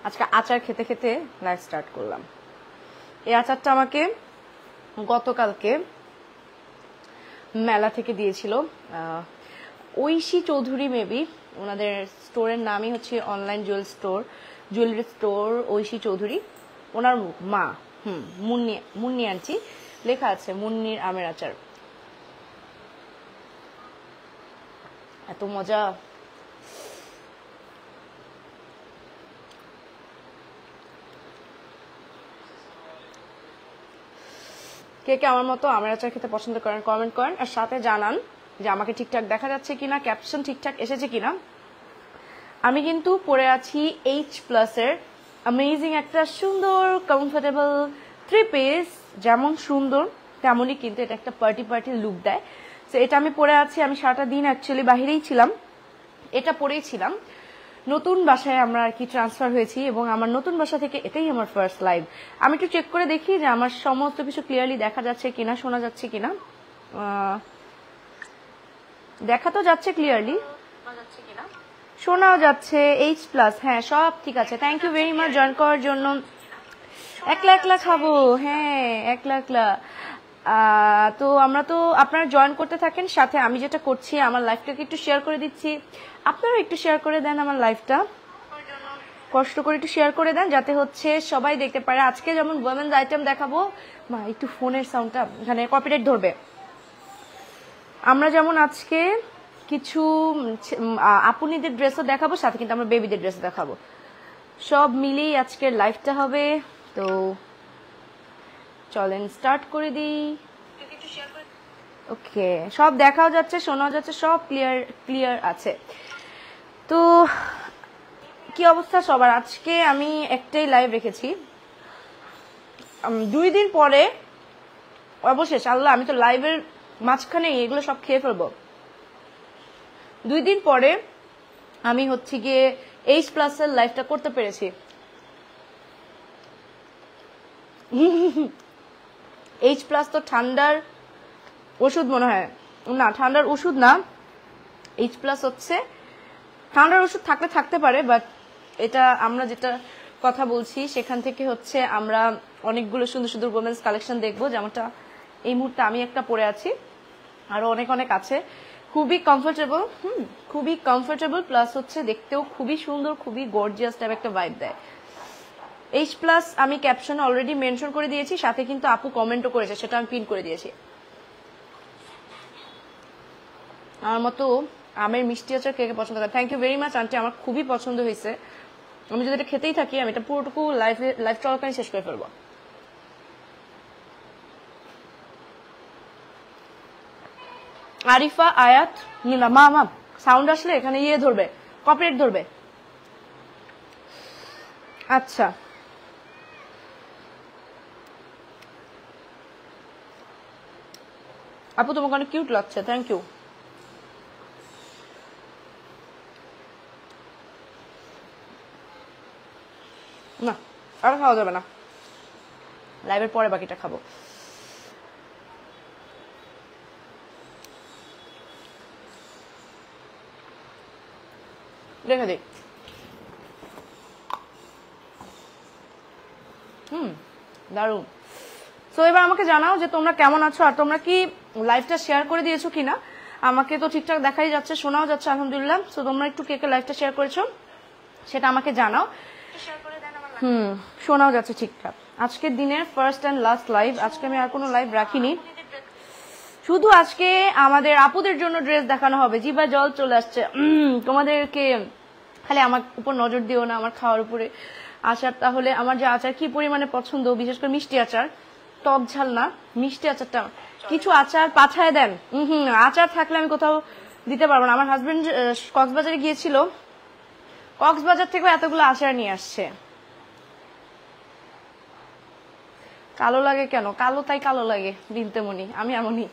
আজকে আচার খেতে খেতে লাইভ স্টার্ট করলাম। এই আচারটা আমাকে গতকালকে মেলা থেকে দিয়েছিল ঐশী চৌধুরী, মেবি ওনাদের স্টোরের নামই হচ্ছে online jewellery store Aishi Chowdhury, ওনার মা মুন্নি আন্টি, লেখা আছে মুন্নির আমের আচার। এত মজা। কে কে আমার মতো আমের আচার খেতে পছন্দ করেন কমেন্ট করেন, আর সাথে জানান যে আমাকে ঠিকঠাক দেখা যাচ্ছে কিনা, ক্যাপশন ঠিকঠাক এসেছে কিনা। আমি কিন্তু পরে আছি H+ এর অ্যামেজিং একটা সুন্দর কমফোর্টেবল 3 পিস, যেমন সুন্দর তেমনই কিন্তু এটা একটা পার্টি লুক দেয়। তো এটা আমি পরে আছি, আমি সারাটা দিন অ্যাকচুয়ালি বাহিরেই ছিলাম, এটা পরেই ছিলাম। নতুন বাসায় আমরা আর কি ট্রান্সফার হয়েছি এবং আমার নতুন বাসা থেকে এটাই আমার ফার্স্ট লাইভ। আমি একটু চেক করে দেখি যে আমার সমস্ত কিছু ক্লিয়ারলি দেখা যাচ্ছে কিনা, শোনা যাচ্ছে কিনা। দেখা তো যাচ্ছে ক্লিয়ারলি, শোনাও যাচ্ছে। H+, হ্যাঁ সব ঠিক আছে। Thank you very much join করার জন্য। একলা খাবো, হ্যাঁ একলা। তো আমরা তো আপনারা জয়েন করতে থাকেন, সাথে আমি যেটা করছি আমার লাইফটাকে একটু শেয়ার করে দিচ্ছি, আপনারা একটু শেয়ার করে দেন আমার লাইফটা, কষ্ট করে একটু শেয়ার করে দেন যাতে হচ্ছে সবাই দেখতে পারে। আজকে যেমন ওমেন্স আইটেম দেখাবো, মা একটু ফোনের সাউন্ডটা এখানে কপিরাইট ধরবে। আমরা যেমন আজকে কিছু আপুনিদের ড্রেসও দেখাবো, সাথে কিন্তু আমরা বেবিদের ড্রেসও দেখাবো, সব মিলিয়ে আজকের লাইফটা হবে। তো চলেন স্টার্ট করে দিই। ওকে, সব দেখাও যাচ্ছে, শোনাও যাচ্ছে, সব ক্লিয়ার আছে। তো কি অবস্থা সবার? আজকে আমি একটাই লাইভ রেখেছি, 2 দিন পরে অবশেষ আল্লাহ, আমি তো লাইভের মাঝখানে এগুলো সব খেয়ে ফেলবো। 2 দিন পরে আমি হচ্ছে গিয়ে H+ এর লাইভটা করতে পেরেছি। H+ তো ঠান্ডার ওষুধ মনে হয় না, ঠান্ডার ওষুধ না, H+ হচ্ছে ঠান্ডার ওষুধ থাকতে পারে, বাট এটা আমরা যেটা কথা বলছি সেখান থেকে হচ্ছে আমরা অনেকগুলো সুন্দর ওমেন্স কালেকশন দেখবো, যেমনটা এই মুহূর্তে আমি একটা পরে আছি, আরো অনেক আছে। খুবই কমফোর্টেবল প্লাস হচ্ছে দেখতেও খুবই সুন্দর, খুবই গর্জিয়াস টাইপ একটা ভাইব দেয়। H+ আমি ক্যাপশনে অলরেডি মেনশন করে দিয়েছি, সাথে কিন্তু আপু কমেন্টও করেছে, সেটা আমি পিন করে দিয়েছি। আমার মতো আমের মিষ্টি আচার কে কে পছন্দ করে? Thank you very much aunty, আমার খুবই পছন্দ হয়েছে। আমি যদি এটা খেতেই থাকি আমি এটা পুরোটুকু লাইভ চলাকালীন শেষ করে ফেলবো। আরিফা, আয়াত, নিনা, মা সাউন্ড আসলে এখানে ধরবে, কপিরাইট ধরবে। আচ্ছা, আপু তোমাকে অনেক কিউট লাগছে, থ্যাংক ইউ। না আর খাওয়া যাবে না, লাইভের পরে বাকিটা খাবো। রেখে দিই। দারুণ। তো এবার আমাকে জানাও যে তোমরা কেমন আছো, আর তোমরা কি লাইভটা শেয়ার করে দিয়েছো কিনা। আমাকে তো ঠিকঠাক দেখাই যাচ্ছে, শোনাও যাচ্ছে আলহামদুলিল্লাহ। তো তোমরা একটু কে কে লাইভটা শেয়ার করেছো সেটা আমাকে জানাও। শোনাও যাচ্ছে ঠিকঠাক। আজকের দিনের ফার্স্ট অ্যান্ড লাস্ট লাইভ, আজকে আমি আর কোনো লাইভ রাখিনি, শুধু আজকে আমাদের আপুদের জন্য ড্রেস দেখানো হবে। জিবা জল চলে আসছে। তোমাদেরকে খালি আমার উপর নজর দিও না, আমার খাওয়ার উপরে। আচার, তাহলে আমার যে আচার কি পরিমাণে পছন্দ, বিশেষ করে মিষ্টি আচার, টক ঝাল না, মিষ্টি আচারটা। কিছু আচার পাঠায় দেন। আচার থাকলে আমি কোথাও দিতে পারবো না। আমার হাজবেন্ড কক্সবাজারে গিয়েছিল, কক্সবাজার থেকে এতগুলো আচার নিয়ে আসছে। কালো লাগে কেন? কালো তাই কালো লাগে বিনতেমণি, আমি এমনই।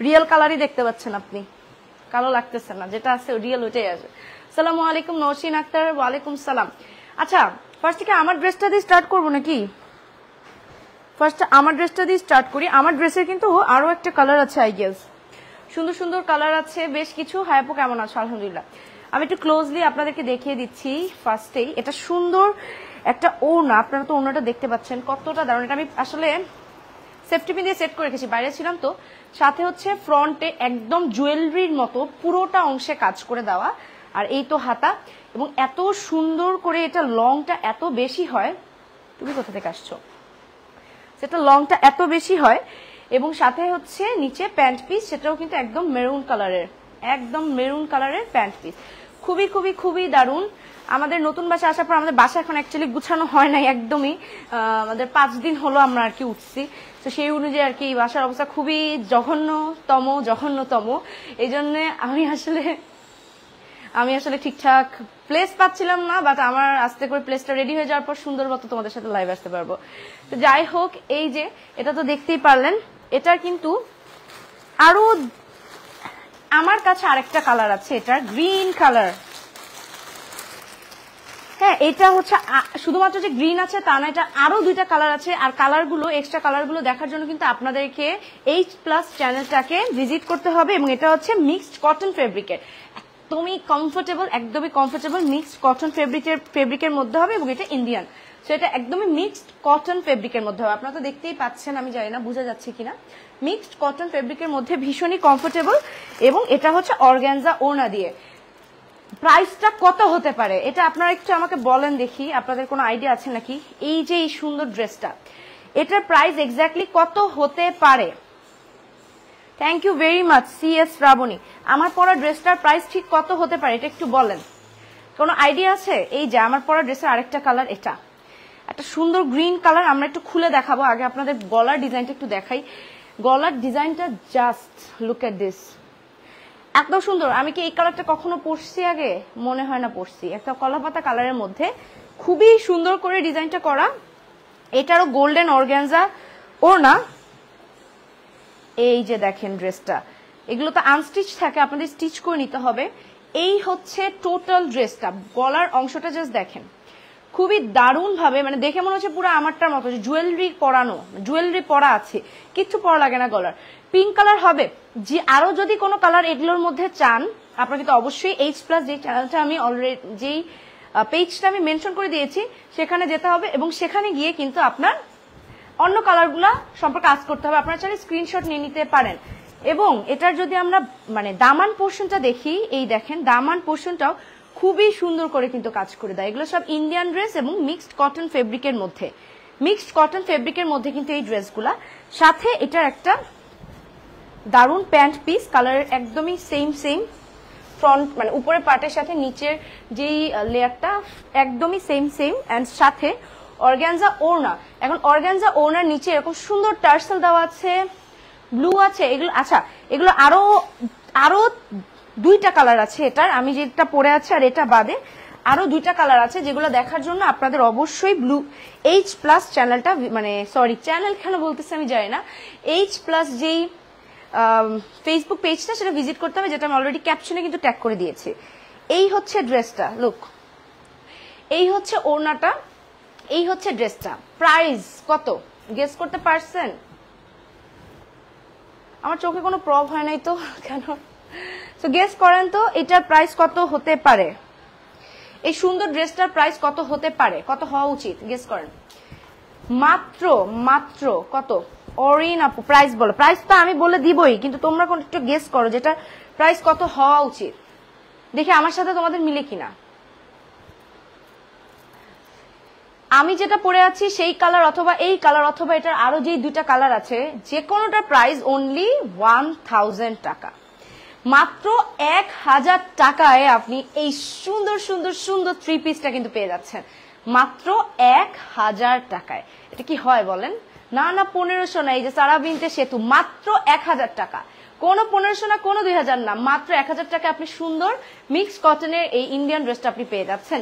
রিয়েল কালারই দেখতে পাচ্ছেন আপনি, কালো লাগতেছে না, যেটা আছে রিয়েল ওইটাই আছে। সালামু আলাইকুম নওশিন আক্তার, ওয়ালাইকুম সালাম। আচ্ছা, ফার্স্ট থেকে আমার ড্রেসটা দিয়ে স্টার্ট করবো নাকি? ফার্স্ট আমার ড্রেসটা দিয়ে স্টার্ট করি। আমার ড্রেসের কিন্তু আরো একটা কালার আছে, আই গেস সুন্দর কালার আছে বেশ কিছু। হাই আপু কেমন আছো? আলহামদুলিল্লাহ। আমি একটু ক্লোজলি আপনাদেরকে দেখিয়ে দিচ্ছি। ফার্স্টেই এটা সুন্দর একটা ওড়না, আপনারা তো ওড়নাটা দেখতে পাচ্ছেন কতটা দারুণ। এটা আমি আসলে সেফটি পিন দিয়ে সেট করে রেখেছি, বাইরে ছিলাম তো। সাথে হচ্ছে ফ্রন্টে একদম জুয়েলারির মতো পুরোটা অংশে কাজ করে দেওয়া, আর এই তো হাতা, এবং এত সুন্দর করে এটা লংটা এত বেশি হয়। তুমি কোথা থেকে আসছো? সেটা লংটা এত বেশি হয়, এবং সাথে হচ্ছে নিচে প্যান্ট পিস, সেটাও কিন্তু একদম মেরুন কালারের, একদম মেরুন কালারের প্যান্ট পিস। খুবই খুবই খুবই দারুণ। আমাদের নতুন বাসা আসার পর, আমাদের বাসা এখন অ্যাকচুয়ালি গুছানো হয় নাই একদমই, আমাদের 5 দিন হলো আমরা আর কি উঠছি, তো সেই অনুযায়ী আর কি এই বাসার অবস্থা খুবই জঘন্যতম। এই জন্য আমি আসলে ঠিকঠাক প্লেস পাচ্ছিলাম না, বাট আমার আস্তে করে প্লেসটা রেডি হয়ে যাওয়ার পর সুন্দর মতো তোমাদের সাথে লাইভ আসতে পারবো। তো যাই হোক, এই যে এটা তো দেখতেই পারলেন, এটার কিন্তু আরো আমার কাছে আরেকটা কালার আছে, এটা গ্রিন কালার। হ্যাঁ, এটা হচ্ছে শুধুমাত্র যে গ্রিন আছে তা না, এটা আরো 2টা কালার আছে। আর কালারগুলো, এক্সট্রা কালারগুলো দেখার জন্য কিন্তু আপনাদেরকে H+ চ্যানেলটাকে ভিজিট করতে হবে। এবং এটা হচ্ছে মিক্সড কটন ফেব্রিকের, একদমই কমফোর্টেবল মিক্সড কটন ফেব্রিকের মধ্যে হবে, এবং এটা ইন্ডিয়ান, সো এটা একদমই মিক্সড কটন ফেব্রিকের মধ্যে হবে। আপনারা তো দেখতেই পাচ্ছেন, আমি জানি না বোঝা যাচ্ছে কিনা, মিক্সড কটন ফেব্রিকের মধ্যে ভীষণই কমফোর্টেবল। এবং এটা হচ্ছে অর্গানজা ওড়না দিয়ে। প্রাইসটা কত হতে পারে এটা আপনারা একটু আমাকে বলেন দেখি, আপনাদের কোনো আইডিয়া আছে নাকি? এই যে এই সুন্দর ড্রেসটা, এটার প্রাইস এক্স্যাক্টলি কত হতে পারে? Thank you very much CS Shraboni. আমার পরা ড্রেসটার প্রাইস ঠিক কত হতে পারে এটা একটু বলেন, কোনো আইডিয়া আছে? এই যে আমার পরা ড্রেসের আরেকটা কালার, এটা একটা সুন্দর গ্রিন কালার। আমরা একটু খুলে দেখাবো, আগে আপনাদের গলার ডিজাইনটা একটু দেখাই। গলার ডিজাইনটা জাস্ট লুক এট দিস, এত সুন্দর। আমি কি এই কালারটা কখনো পরছি আগে? মনে হয় না পরছি। একটা কলাপাতা কালারের মধ্যে খুবই সুন্দর করে ডিজাইনটা করা। এটারও গোল্ডেন অর্গানজা ওড়না। এই যে দেখেন ড্রেসটা, এগুলো তো আনস্টিচ থাকে, আপনাদের স্টিচ করে নিতে হবে। এই হচ্ছে টোটাল ড্রেসটা, গলার অংশটা জাস্ট দেখেন, খুবই দারুণ ভাবে, মানে দেখে মনে হচ্ছে পুরো আমারটার মতো, জুয়েলারি পরা আছে, কিচ্ছু পরা লাগে না। গলার পিঙ্ক কালার হবে। যে আরো যদি কোনো কালার এগুলোর মধ্যে চান, আপনারা কিন্তু অবশ্যই H+ যে চ্যানেলটা আমি অলরেডি, যেই পেজটা আমি মেনশন করে দিয়েছি, সেখানে যেতে হবে, এবং সেখানে গিয়ে কিন্তু আপনার অন্য কালারগুলা সম্পর্কে আজ করতে হবে। আপনারা চাইলে স্ক্রিনশট নিয়ে নিতে পারেন। এবং এটার যদি আমরা মানে দামান পোর্শনটা দেখি, এই দেখেন দামান পোর্শনটাও খুবই সুন্দর করে কিন্তু কাজ করে দেয়। এগুলো সব ইন্ডিয়ান ড্রেস এবং মিক্সড কটন ফেব্রিকের মধ্যে কিন্তু এই ড্রেসগুলা। সাথে এটার একটা দারুণ প্যান্ট পিস, কালার একদমই সেম ফ্রন্ট, মানে উপরের পার্টের সাথে নিচের যেই লেয়ারটা একদমই সেম অ্যান্ড সাথে অর্গানজা ওড়না। এখন অর্গানজা ওড়নার নিচে এরকম সুন্দর টার্সেল দেওয়া আছে, ব্লু আছে। এগুলো আচ্ছা, এগুলো আরো 2টা কালার আছে এটার, আমি যেটা পরে আছে আর এটা বাদে আরো 2টা কালার আছে, যেগুলো দেখার জন্য আপনাদের অবশ্যই H+ চ্যানেলটা, মানে সরি চ্যানেল কেন বলতেছে আমি জানি না, H+ যেই ফেসবুক পেজটা সেটা ভিজিট করতে হবে, যেটা আমি অলরেডি ক্যাপশনে কিন্তু ট্যাগ করে দিয়েছি। এই হচ্ছে ড্রেসটা, লুক, এই হচ্ছে ওড়নাটা, এই হচ্ছে ড্রেসটা। প্রাইস কত গেস করতে পারছেন? আমার চোখে কোনো প্রব হয় নাই তো কেন? তো গেস করেন তো এটার প্রাইস কত হতে পারে? এই সুন্দর ড্রেসটার প্রাইস কত হতে পারে, কত হওয়া উচিত গেস করেন? মাত্র কত? অরিন আপু প্রাইস বলো। প্রাইস তো আমি বলে দিবই, কিন্তু তোমরা কোন একটু গেস করো যেটা প্রাইস কত হওয়া উচিত, দেখি আমার সাথে তোমাদের মিলে কিনা। আমি যেটা পরে আছি সেই কালার অথবা এই কালার অথবা এটার আরো যে 2টা কালার আছে, যে কোনোটার প্রাইস অনলি 1000 টাকা। মাত্র 1000 টাকায় আপনি এই সুন্দর 3 পিসটা কিন্তু পেয়ে যাচ্ছেন, মাত্র 1000 টাকায়। এটা কি হয় বলেন? না 1500 না, এই যে সারা বিনতে সেতু, মাত্র 1000 টাকা। কোনো 1500 না, কোনো 2000 না, মাত্র 1000 টাকা আপনি সুন্দর মিক্স কটনের এই ইন্ডিয়ান ড্রেসটা আপনি পেয়ে যাচ্ছেন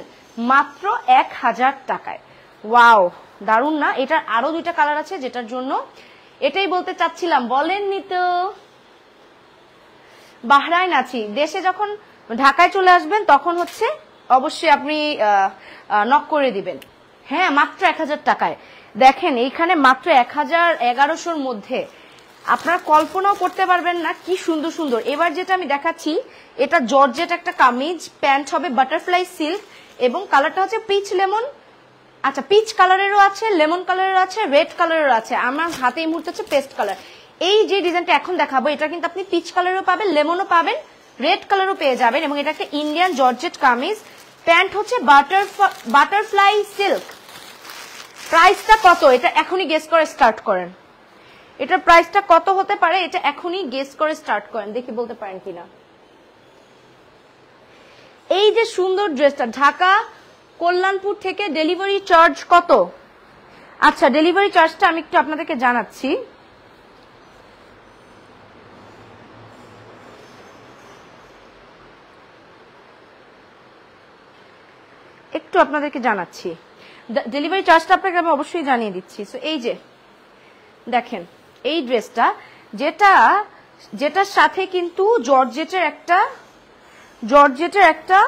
মাত্র 1000 টাকায়। ওয়াও, দারুণ না? এটার আরো 2টা কালার আছে, যেটার জন্য এটাই বলতে চাচ্ছিলাম। বলেননি তো বাহরাইন আছি, দেশে যখন ঢাকায় চলে আসবেন তখন হচ্ছে অবশ্যই আপনি নক করে দিবেন। হ্যাঁ, মাত্র 1000 টাকায় দেখেন, এইখানে মাত্র 1100-র মধ্যে আপনারা কল্পনাও করতে পারবেন না কি সুন্দর। এবার যেটা আমি দেখাচ্ছি, এটা জর্জেট একটা কামিজ, প্যান্ট হবে বাটারফ্লাই সিল্ক, এবং কালারটা হচ্ছে পিচ লেমন আচ্ছা পিচ কালারেরও আছে, লেমন কালারেরও আছে, রেড কালারেরও আছে। আমার হাতে এই মুহূর্তে হচ্ছে পেস্ট কালার। এই যে ডিজাইনটা এখন দেখাবো এটা কিন্তু আপনি পিচ কালারও পাবেন, লেমনও পাবেন, রেড কালারও পেয়ে যাবেন। এবং এটা একটা ইন্ডিয়ান জর্জেট কামিজ, প্যান্ট হচ্ছে বাটারফ্লাই সিল্ক। প্রাইসটা কত এটা এখনই গেস করে স্টার্ট করেন। এটার প্রাইসটা কত হতে পারে এটা এখনই গেস করে স্টার্ট করেন, দেখি বলতে পারেন কিনা। এই যে সুন্দর ড্রেসটা, ঢাকা কল্যাণপুর থেকে ডেলিভারি চার্জ কত? আচ্ছা ডেলিভারি চার্জটা আমি একটু আপনাদেরকে জানাচ্ছি। একটু আপনাদেরকে জানাচ্ছি, ডেলিভারি চার্জটা আপনাকে আমি অবশ্যই জানিয়ে দিচ্ছি। সো এই যে দেখেন এই ড্রেসটা, যেটার সাথে কিন্তু জর্জেটের একটা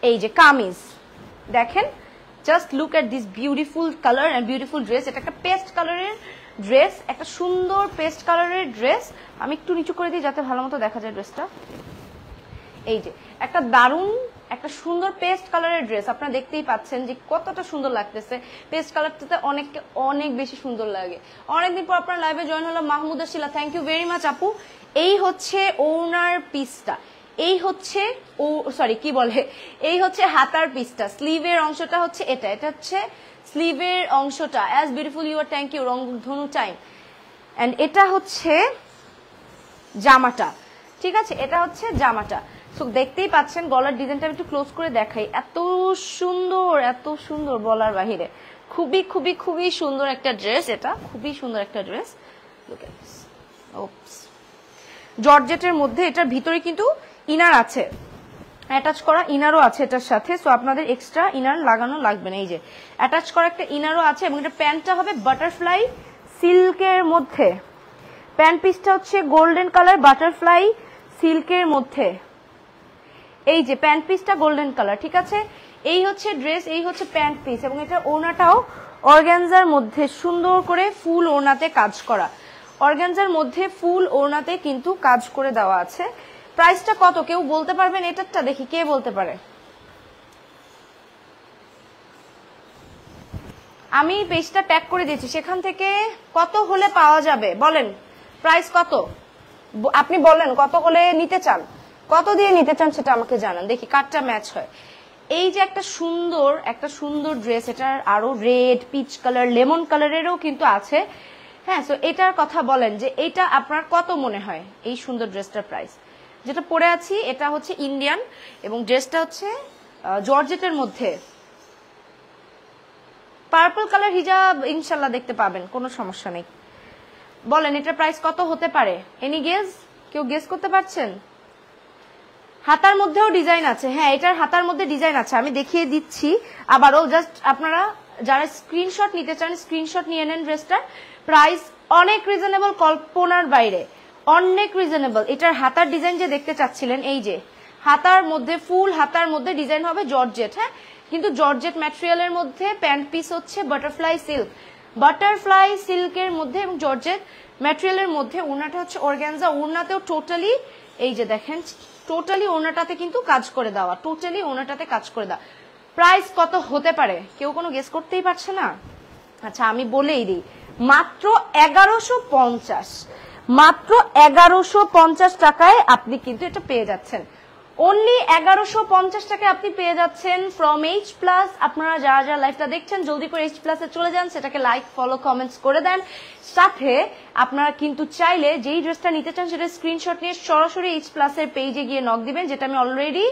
এই যে কামিজ, দেখেন just look at this beautiful colour and beautiful dress. এটা একটা পেস্ট কালারের ড্রেস, একটা সুন্দর পেস্ট কালারের ড্রেস। আমি একটু নিচু করে দিই যাতে ভালো মতো দেখা যায় ড্রেসটা। এই যে একটা দারুণ একটা সুন্দর পেস্ট কালারের ড্রেস, আপনারা দেখতেই পাচ্ছেন যে কতটা সুন্দর লাগতেছে। পেস্ট কালারটাতে অনেক বেশি সুন্দর লাগে। অনেকদিন পর আপনার লাইভে জয়েন হলো মাহমুদা শিলা, থ্যাংক ইউ ভেরি মাচ আপু। এই হচ্ছে ওনার পিসটা, এই হচ্ছে এই হচ্ছে হাতার পিসটা, স্লিভের অংশটা হচ্ছে এটা হচ্ছে স্লিভের অংশটা। As beautiful you are, thank you Rongdhonu time. And এটা হচ্ছে জামাটা, ঠিক আছে, এটা হচ্ছে জামাটা। সো দেখতেই পাচ্ছেন গলার ডিজাইনটা আমি একটু ক্লোজ করে দেখাই, এত সুন্দর বলার বাহিরে। খুবই খুবই খুবই সুন্দর একটা ড্রেস, এটা খুবই সুন্দর একটা ড্রেস। জর্জেটের মধ্যে এটার ভিতরে কিন্তু ইনার আছে, অ্যাটাচ করা ইনারও আছে এটার সাথে। সো আপনাদের এক্সট্রা ইনার লাগানো লাগবে না। এই যে অ্যাটাচ করা একটা ইনারও আছে। এবং এটা প্যান্টটা হবে বাটারফ্লাই সিল্কের মধ্যে, প্যান্ট পিসটা হচ্ছে গোল্ডেন কালার বাটারফ্লাই সিল্কের মধ্যে। এই যে প্যান্ট পিসটা গোল্ডেন কালার, ঠিক আছে। এই হচ্ছে ড্রেস, এই হচ্ছে প্যান্ট পিস। এবং এটা ওড়নাটাও অর্গানজার মধ্যে সুন্দর করে ফুল ওড়নাতে কাজ করা, অর্গানজার মধ্যে ফুল ওড়নাতে কিন্তু কাজ করে দেওয়া আছে। প্রাইসটা কত কেউ বলতে পারবেন? এটারটা দেখি কে বলতে পারে। আমি পেজটা ট্যাগ করে দিয়েছি, সেখান থেকে কত হলে পাওয়া যাবে বলেন, প্রাইস কত আপনি বলেন, কত হলে নিতে চান, কত দিয়ে নিতে চান সেটা আমাকে জানান, দেখি কারটা ম্যাচ হয়। এই যে একটা সুন্দর ড্রেস, এটার আরো রেড, পিচ কালার, লেমন কালারেরও কিন্তু আছে। হ্যাঁ, সো এটার কথা বলেন যে এটা আপনার কত মনে হয় এই সুন্দর ড্রেসটার প্রাইস। যেটা পরে আছি এটা হচ্ছে ইন্ডিয়ান এবং ড্রেসটা হচ্ছে জর্জেটের মধ্যে। পার্পল কালার হিজাব ইনশাল্লাহ দেখতে পাবেন, কোনো সমস্যা নেই। বলেন এটার প্রাইস কত হতে পারে? Any guess? কেউ গেস করতে পারছেন? হাতার মধ্যেও ডিজাইন আছে, হ্যাঁ এটার হাতার মধ্যে ডিজাইন আছে, আমি দেখিয়ে দিচ্ছি আবারও। জাস্ট আপনারা যারা স্ক্রিনশট নিতে চান স্ক্রিনশট নিয়ে নেন। ড্রেসটার প্রাইস অনেক রিজনেবল, কল্পনার বাইরে, অনেক রিজনেবল। এটার হাতার ডিজাইন যে দেখতে চাচ্ছিলেন, এই যে হাতার মধ্যে ফুল হাতার মধ্যে ডিজাইন হবে জর্জেট, হ্যাঁ কিন্তু জর্জেট ম্যাটেরিয়ালের মধ্যে। প্যান্ট পিস হচ্ছে বাটারফ্লাই সিল্কের মধ্যে এবং জর্জেট ম্যাটেরিয়ালের মধ্যে। ওড়নাটা হচ্ছে অর্গানজা, ওড়নাতেও টোটালি এই যে দেখেন টোটালি ওড়নাটাতে কিন্তু কাজ করে দেওয়া, টোটালি ওড়নাটাতে কাজ করে দেওয়া। প্রাইস কত হতে পারে কেউ কোনো গেস করতেই পারছে না? আচ্ছা আমি বলেই দিই, মাত্র 1150, মাত্র 1150 টাকায় আপনি কিন্তু এটা পেয়ে যাচ্ছেন। অনলি 1150 টাকায় আপনি পেয়ে যাচ্ছেন ফ্রম এইচ প্লাস। আপনারা যারা যারা লাইভটা দেখছেন জলদি করে এইচ প্লাসে চলে যান, সেটাকে লাইক ফলো কমেন্টস করে দেন। সাথে আপনারা কিন্তু চাইলে যেই ড্রেসটা নিতে চান সেটা স্ক্রিনশট নিয়ে সরাসরি এইচ প্লাসের পেজে গিয়ে নক দিবেন, যেটা আমি অলরেডি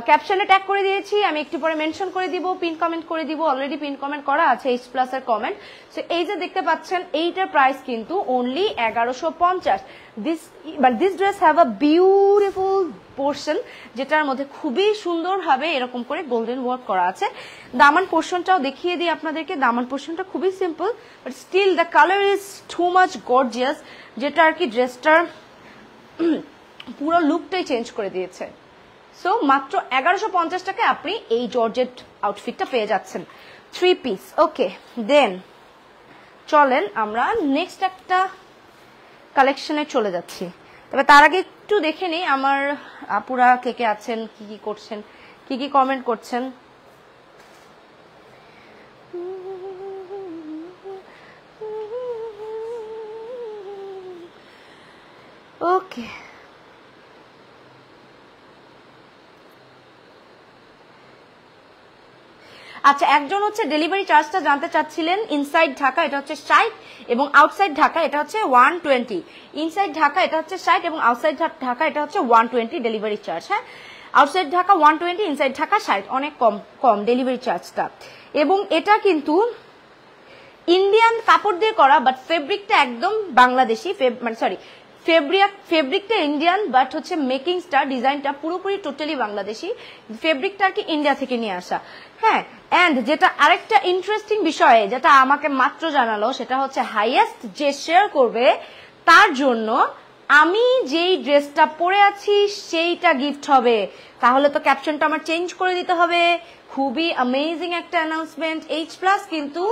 ক্যাপশনে ট্যাগ করে দিয়েছি। আমি একটু পরে মেনশন করে দিব, পিন কমেন্ট করে দিব, অলরেডি পিন কমেন্ট করা আছে এইচ প্লাসের কমেন্ট। সো এই যে দেখতে পাচ্ছেন এইটার প্রাইস কিন্তু only 1150। This dress have a beautiful portion, যেটার মধ্যে খুবই সুন্দরভাবে এরকম করে গোল্ডেন ওয়ার্ক করা আছে। দামান পোর্শনটাও দেখিয়ে দিই আপনাদেরকে। দামান পোর্শনটা খুবই simple, but still the colour is too much gorgeous, যেটা আর কি ড্রেসটার পুরো লুকটাই চেঞ্জ করে দিয়েছে। সো মাত্র 1150 টাকায় আপনি এই জর্জেট আউটফিটটা পেয়ে যাচ্ছেন, 3 পিস। ওকে, দেন চলেন আমরা নেক্সট একটা কালেকশনে চলে যাচ্ছি। তবে তার আগে একটু দেখে নিই আমার আপুরা কে কে আছেন, কি কি করছেন, কি কি কমেন্ট করছেন। ওকে, আচ্ছা একজন হচ্ছে ডেলিভারি চার্জটা জানতে চাচ্ছিলেন। ইনসাইড ঢাকা এটা হচ্ছে 60 এবং আউটসাইড ঢাকা এটা হচ্ছে 120। ইনসাইড ঢাকা এটা হচ্ছে 60 এবং আউটসাইড ঢাকা এটা হচ্ছে 120 ডেলিভারি চার্জ। হ্যাঁ, আউটসাইড ঢাকা 120, ইনসাইড ঢাকা 60, অনেক কম কম ডেলিভারি চার্জটা। এবং এটা কিন্তু ইন্ডিয়ান কাপড় দিয়ে করা, বাট ফেব্রিকটা একদম বাংলাদেশি, মানে সরি ফেব্রিকটা ইন্ডিয়ান, বাট হচ্ছে মেকিংসটা ডিজাইনটা পুরোপুরি টোটালি বাংলাদেশি। ফেব্রিকটা আর কি ইন্ডিয়া থেকে নিয়ে আসা। হ্যাঁ, এন্ড যেটা আরেকটা ইন্টারেস্টিং বিষয় যেটা আমাকে মাত্র জানালো, সেটা হচ্ছে হাইয়েস্ট যে শেয়ার করবে তার জন্য আমি যেই ড্রেসটা পরে আছি সেইটা গিফট হবে। তাহলে তো ক্যাপশনটা আমার চেঞ্জ করে দিতে হবে। খুবই অ্যামেজিং একটা অ্যানাউন্সমেন্ট। H+ কিন্তু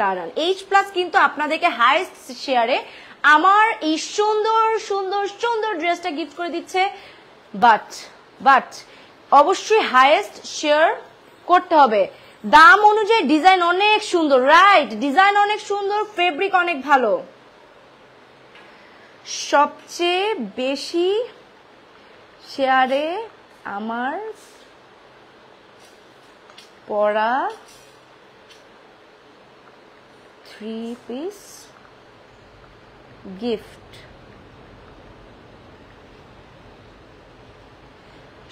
দাঁড়ান, H+ কিন্তু আপনাদেরকে হাইয়েস্ট শেয়ারে আমার এই সুন্দর সুন্দর সুন্দর ড্রেসটা গিফট করে দিচ্ছে। বাট অবশ্যই হাইয়েস্ট শেয়ার করতে হবে। দাম অনুযায়ী ডিজাইন অনেক সুন্দর, রাইট? ডিজাইন অনেক সুন্দর, ফেব্রিক অনেক ভালো। সবচেয়ে বেশি শেয়ারে আমার পরা 3-piece গিফট।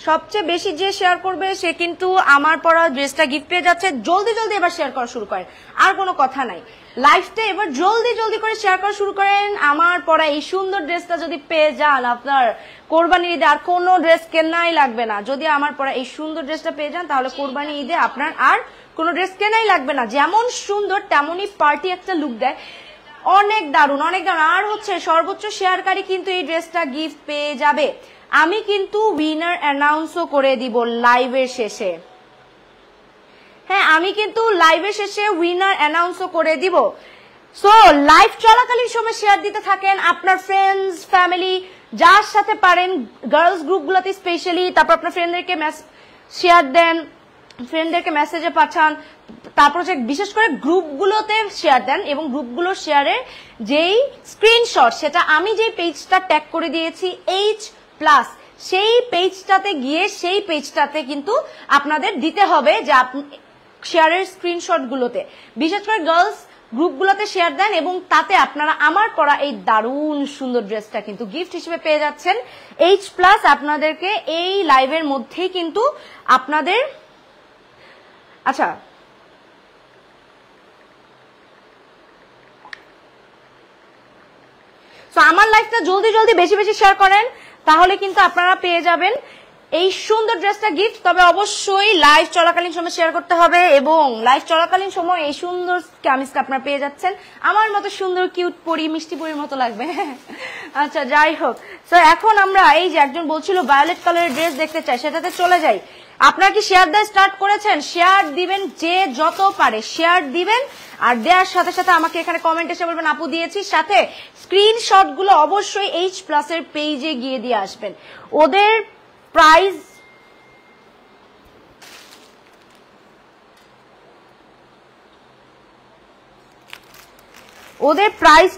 সবচেয়ে বেশি যে শেয়ার করবে সে কিন্তু আমার পরা ড্রেসটা গিফট পেয়ে যাচ্ছে। জলদি জলদি এবার শেয়ার করা শুরু করেন, আর কোনো কথা নাই। লাইফটা এবার জলদি জলদি করে শেয়ার করা শুরু করেন। আমার পরা এই সুন্দর ড্রেসটা যদি পেয়ে যান, আপনার কোরবানির ঈদে আর কোনো ড্রেস কেনাই লাগবে না। যদি আমার পরা এই সুন্দর ড্রেসটা পেয়ে যান, তাহলে কোরবানির ঈদে আপনার আর কোনো ড্রেস কেনাই লাগবে না। যেমন সুন্দর তেমনই পার্টি একটা লুক দেয়, অনেক দারুণ অনেক দারুণ। আর হচ্ছে সর্বোচ্চ শেয়ারকারী কিন্তু এই ড্রেসটা গিফট পেয়ে যাবে। আমি কিন্তু উইনার অ্যানাউন্সও করে দিব লাইভের শেষে। হ্যাঁ, আমি কিন্তু লাইভের শেষে উইনার অ্যানাউন্সও করে দিব। সো লাইভ চলাকালীন সময় শেয়ার দিতে থাকেন আপনার ফ্রেন্ডস, ফ্যামিলি, যার সাথে পারেন, গার্লস গ্রুপগুলোতে স্পেশালি। তারপর আপনার ফ্রেন্ডদেরকে শেয়ার দেন, ফ্রেন্ডদেরকে মেসেজে পাঠান। তারপর হচ্ছে বিশেষ করে গ্রুপগুলোতে শেয়ার দেন, এবং গ্রুপগুলোর শেয়ারের যেই স্ক্রিনশট সেটা আমি যে পেজটা ট্যাগ করে দিয়েছি H+, সেই পেজটাতে গিয়ে সেই পেজটাতে কিন্তু আপনাদের দিতে হবে যে শেয়ারের স্ক্রিনশট গুলোতে। বিশেষ করে গার্লস গ্রুপগুলোতে শেয়ার দেন এবং তাতে আপনারা আমার পরা এই দারুণ সুন্দর ড্রেসটা কিন্তু গিফট হিসেবে পেয়ে যাচ্ছেন। H+ আপনাদেরকে এই লাইভের মধ্যেই কিন্তু আপনাদের, আচ্ছা তো আমার লাইভটা জলদি জলদি বেশি বেশি শেয়ার করেন, তাহলে কিন্তু আপনারা পেয়ে যাবেন এই সুন্দর ড্রেসটা গিফট। তবে অবশ্যই লাইভ চলাকালীন সময় শেয়ার করতে হবে, এবং লাইভ চলাকালীন সময় এই সুন্দর কামিজটা আপনারা পেয়ে যাচ্ছেন। আমার মতো সুন্দর কিউট পরি, মিষ্টি পরির মতো লাগবে। আচ্ছা যাই হোক, তো এখন আমরা এই যে একজন বলছিল ভায়োলেট কালারের ড্রেস দেখতে চাই, সেটাতে চলে যাই। আপনারা কি শেয়ার দেওয়া স্টার্ট করেছেন? শেয়ার দিবেন, যে যত পারে শেয়ার দিবেন, আর দেওয়ার সাথে সাথে আমাকে এখানে কমেন্ট এসে বলবেন আপু দিয়েছি। সাথে স্ক্রিনশট গুলো অবশ্যই H+ এর পেজে গিয়ে দিয়ে আসবেন। ওদের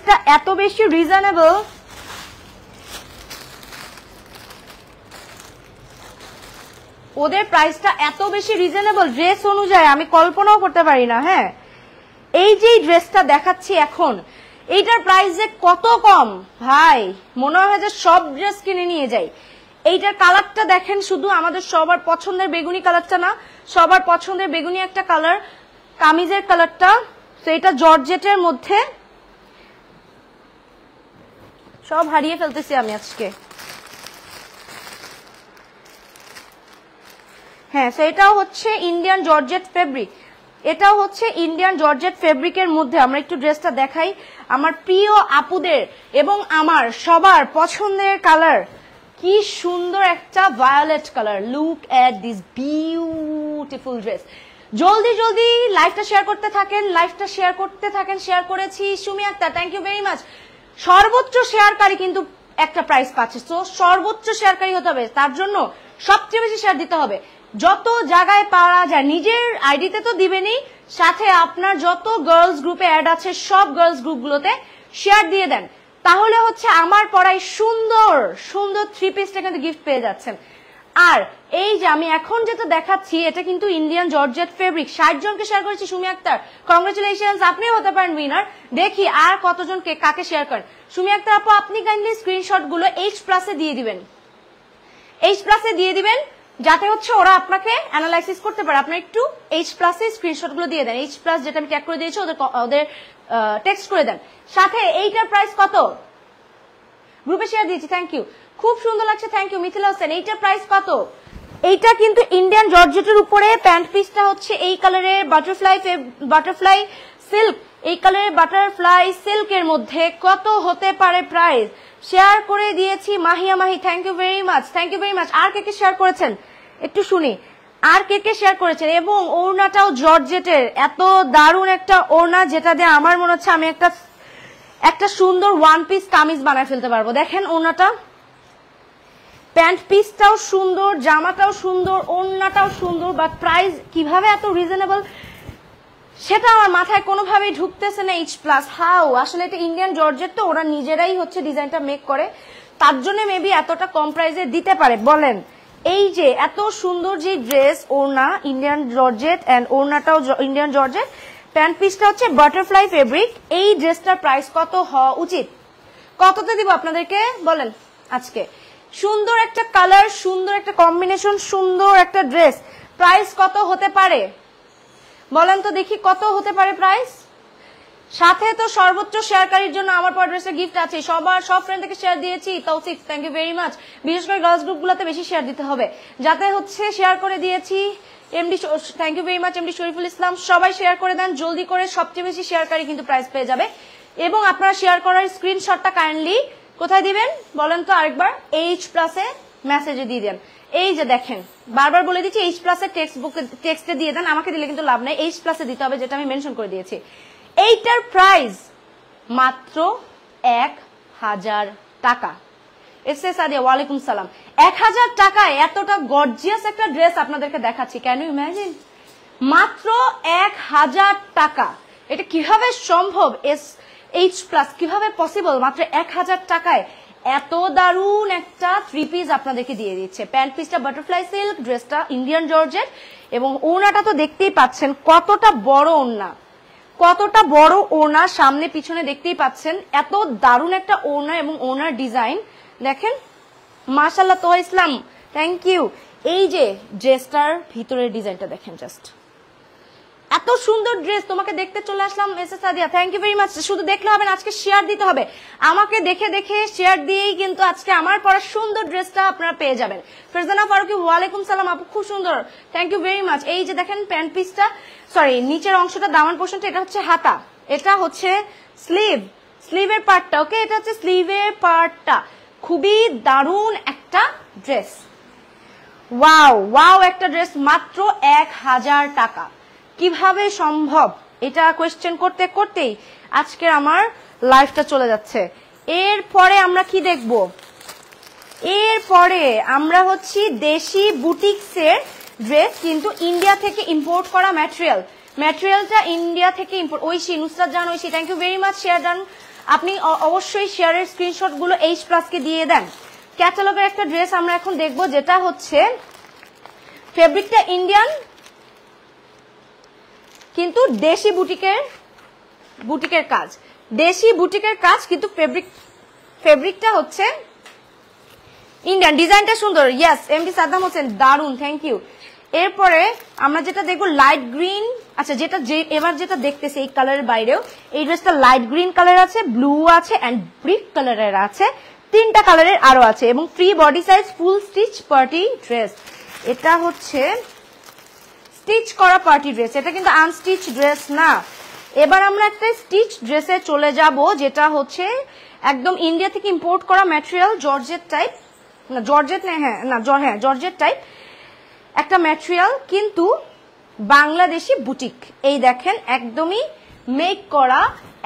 প্রাইসটা এত বেশি রিজনেবল, ড্রেস অনুযায়ী আমি কল্পনাও করতে পারি না। হ্যাঁ, এই যে ড্রেসটা দেখাচ্ছি এখন, এইটার প্রাইস যে কত কম ভাই, মনে হয় যে সব ড্রেস কিনে নিয়ে যাই। এইটার কালারটা দেখেন, শুধু আমাদের সবার পছন্দের বেগুনি কালারটা না, সবার পছন্দের বেগুনি একটা কালার কামিজের কালারটা। তো এটা জর্জেটের মধ্যে, সব হারিয়ে ফেলতেছি আমি আজকে। হ্যাঁ, তো এটাও হচ্ছে ইন্ডিয়ান জর্জেট ফেব্রিক, এটাও হচ্ছে ইন্ডিয়ান জর্জেট ফেব্রিকের মধ্যে। আমরা একটু ড্রেসটা দেখাই। আমার প্রিয় আপুদের এবং আমার সবার পছন্দের কালার, কি সুন্দর একটা violet colour. Look at this beautiful dress. জলদি জলদি লাইভটা শেয়ার করতে থাকেন, শেয়ার করেছি। Sumi Akter, thank you very much. সর্বোচ্চ শেয়ারকারী কিন্তু একটা প্রাইস পাচ্ছে, তো সর্বোচ্চ শেয়ারকারী হতে হবে, তার জন্য সবচেয়ে বেশি শেয়ার দিতে হবে। যত জায়গায় পারা যায়, নিজের আইডিতে তো দিবেনই, সাথে আপনার যত গার্লস গ্রুপে অ্যাড আছে সব গার্লস গ্রুপগুলোতে শেয়ার দিয়ে দেন। তাহলে হচ্ছে আমার পরাই সুন্দর সুন্দর 3 পিসটা কিন্তু গিফট পেয়ে যাচ্ছেন। আর এই যে আমি এখন যেটা দেখাচ্ছি এটা কিন্তু ইন্ডিয়ান জর্জেট ফেব্রিক। 60 জনকে শেয়ার করেছি সুমি আক্তার, কংগ্রেচুলেশনস, আপনিও হতে পারেন উইনার। দেখি আর কতজন কাকে শেয়ার করেন। সুমি আক্তার আপু আপনি কাইন্ডলি স্ক্রিনশট গুলো H+ দিয়ে দিবেন, H+ দিয়ে দিবেন যাতে হচ্ছে ওরা আপনাকে অ্যানালাইসিস করতে পারে। আপনি একটু H+ এ স্ক্রিনশট গুলো দিয়ে দেন, H+ যেটা আমি ট্যাগ করে দিয়েছি ওদের টেক্সট করে দেন। সাথে এইটার প্রাইস কত? গ্রুপে শেয়ার দিয়েছি, থ্যাংক ইউ, খুব সুন্দর লাগছে, থ্যাংক ইউ মিথিলা হোসেন। এইটার প্রাইস কত? এইটা কিন্তু ইন্ডিয়ান জর্জেটের উপরে প্যান্ট পিসটা হচ্ছে এই কালারের বাটারফ্লাই সিল্ক, এই কালারের বাটারফ্লাই সিল্কের মধ্যে কত হতে পারে প্রাইস? শেয়ার করে দিয়েছি Mahiya Mahi, thank you very much, thank you very much. আর কে কে শেয়ার করেছেন একটু শুনি, আর কে কে শেয়ার করেছেন? এবং ওড়নাটাও জর্জেটের, এত দারুণ একটা ওড়না যেটা দিয়ে আমার মনে হচ্ছে আমি একটা সুন্দর 1 পিস কামিজ বানায় ফেলতে পারবো। দেখেন ওড়নাটা, প্যান্ট পিসটাও সুন্দর, জামাটাও সুন্দর, ওড়নাটাও সুন্দর, বাট প্রাইস কিভাবে এত রিজনেবল সেটা আমার মাথায় কোনোভাবেই ঢুকতেছে না। H+ হাউ, আসলে এটা ইন্ডিয়ান জর্জেট তো ওরা নিজেরাই হচ্ছে ডিজাইনটা মেক করে, তার জন্য মেবি এতটা কম প্রাইসে দিতে পারে। বলেন এই যে এত সুন্দর যে ড্রেস, ওড়না ইন্ডিয়ান জর্জেট এন্ড ওড়নাটাও ইন্ডিয়ান জর্জেট, প্যান্ট পিসটা হচ্ছে বাটারফ্লাই ফেব্রিক। এই ড্রেসটার প্রাইস কত হওয়া উচিত? কততে দিব আপনাদেরকে বলেন? আজকে সুন্দর একটা কালার, সুন্দর একটা কম্বিনেশন, সুন্দর একটা ড্রেস, প্রাইস কত হতে পারে বলেন তো দেখি, কত হতে পারে প্রাইস? সাথে তো সর্বোচ্চ শেয়ারকারীর জন্য আমার পর ড্রেসের গিফট আছে। সব ফ্রেন্ডকে শেয়ার দিয়েছি, Tousif thank you very much. বিশেষ করে গার্লস গ্রুপগুলোতে বেশি শেয়ার দিতে হবে, যাতে হচ্ছে শেয়ার করে দিয়েছি। MD thank you very much, MD Shariful Islam, সবাই শেয়ার করে দেন জলদি করে, সবচেয়ে বেশি শেয়ারকারী কিন্তু প্রাইস পেয়ে যাবে। এবং আপনারা শেয়ার করার স্ক্রিনশটটা কাইন্ডলি কোথায় দিবেন বলেন তো আরেকবার? H+ এ মেসেজে দিয়ে দেন। এই যে দেখেন, বারবার বলে দিচ্ছি H+ এর টেক্সটে দিয়ে দেন, আমাকে দিলে কিন্তু লাভ নাই, H+ এ দিতে হবে যেটা আমি মেনশন করে দিয়েছি। এইটার প্রাইস মাত্র 1000 টাকা। এসএস আদিয়া ওয়ালাইকুম সালাম। 1000 টাকায় এতটা গর্জিয়াস একটা ড্রেস আপনাদেরকে দেখাচ্ছি, ক্যান ইউ ইমাজিন? মাত্র 1000 টাকা, এটা কিভাবে সম্ভব? H+ কিভাবে পসিবল? মাত্র 1000 টাকায় এত দারুণ একটা 3 পিস আপনাদেরকে দিয়ে দিচ্ছে। প্যান্ট পিসটা বাটারফ্লাই সিল্ক, ড্রেসটা ইন্ডিয়ান জর্জেট, এবং ওড়নাটা তো দেখতেই পাচ্ছেন কতটা বড় ওড়না, কতটা বড় ওড়না, সামনে পিছনে দেখতেই পাচ্ছেন, এত দারুণ একটা ওড়না এবং ওড়নার ডিজাইন দেখেন, মাশাআল্লাহ। তোহা ইসলাম থ্যাংক ইউ। এই যে ড্রেসটার ভিতরের ডিজাইনটা দেখেন, জাস্ট এত সুন্দর ড্রেস। তোমাকে দেখতে চলে আসলাম SS Sadia, thank you very much. শুধু দেখলে হবে না, আজকে শেয়ার দিতে হবে। আমাকে দেখে দেখে শেয়ার দিয়েই কিন্তু আজকে আমার পরা সুন্দর ড্রেসটা আপনারা পেয়ে যাবেন। ফেরজানা ফারুকি ওয়ালাইকুম সালাম আপু, খুব সুন্দর, থ্যাংক ইউ ভেরি মাচ। এই যে দেখেন প্যান্ট পিসটা, সরি নিচের অংশটা, দামান পোর্শনটা, এটা হচ্ছে হাতা, এটা হচ্ছে স্লিভের পার্টটা, ওকে, এটা হচ্ছে স্লিভের পার্টটা। খুবই দারুণ একটা ড্রেস, ওয়াও ওয়াও একটা ড্রেস, মাত্র 1000 টাকা। কিভাবে সম্ভব? এটা কোয়েশ্চেন করতে করতেই আজকে আমার লাইফটা চলে যাচ্ছে। এরপরে আমরা কি দেখব? এরপরে আমরা হচ্ছে দেশি বুটিক্সের ড্রেস, কিন্তু ইন্ডিয়া থেকে ইম্পোর্ট করা ম্যাটেরিয়ালটা ইন্ডিয়া থেকে import. Oishi, Nusrat Jan Oishi, thank you very much, share done. আপনি অবশ্যই শেয়ারের স্ক্রিনশট গুলো H+ কে দিয়ে দেন। ক্যাটালগের একটা ড্রেস আমরা এখন দেখব, যেটা হচ্ছে ফেব্রিকটা ইন্ডিয়ান কিন্তু দেশি বুটিকের কাজ, দেশি বুটিকের কাজ, কিন্তু ফেব্রিকটা হচ্ছে ইন্ডিয়ান, ডিজাইনটা সুন্দর। ইয়েস, এমডি সাদ্দাম হোসেন, দারুন, থ্যাংক ইউ। এরপরে আমরা যেটা দেখবো লাইট গ্রিন, আচ্ছা এবার যেটা দেখতেছি এই কালারের বাইরেও এই ড্রেসটা লাইট গ্রিন কালার আছে, ব্লু আছে এন্ড ব্রিক কালারের আছে, 3টা কালারের আরো আছে, এবং ফ্রি বডি সাইজ ফুল স্টিচ পার্টি ড্রেস। এটা হচ্ছে স্টিচ করা পার্টি ড্রেস, এটা কিন্তু আনস্টিচ ড্রেস না। এবার আমরা একটা স্টিচ ড্রেসে চলে যাব, যেটা হচ্ছে একদম ইন্ডিয়া থেকে ইম্পোর্ট করা ম্যাটেরিয়াল, জর্জেট টাইপ, না জর্জেট না, হ্যাঁ জর্জেট টাইপ একটা ম্যাটেরিয়াল, কিন্তু বাংলাদেশি বুটিক। এই দেখেন একদমই মেক করা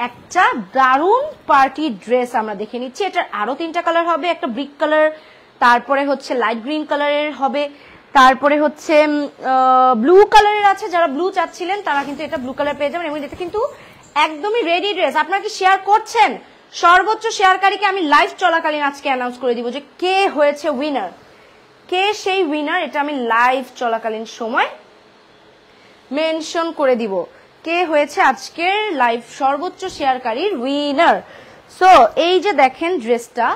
একটা দারুণ পার্টি ড্রেস আমরা দেখে নিচ্ছি। এটার আরো 3টা কালার হবে, একটা ব্রিক কালার, তারপরে হচ্ছে লাইট গ্রিন কালারের হবে, তারপরে হচ্ছে ব্লু কালারের আছে। যারা ব্লু চাচ্ছিলেন তারা কিন্তু এটা ব্লু কালার পেয়ে যাবেন, এবং এটা কিন্তু একদমই রেডি ড্রেস। আপনারা কি শেয়ার করছেন? সর্বোচ্চ শেয়ারকারীকে আমি লাইভ চলাকালীন আজকে অ্যানাউন্স করে দিব যে কে হয়েছে উইনার, কে সেই উইনার, এটা আমি লাইভ চলাকালীন সময় মেনশন করে দিব কে হয়েছে আজকের লাইভ সর্বোচ্চ শেয়ারকারীর উইনার। সো এই যে দেখেন ড্রেসটা,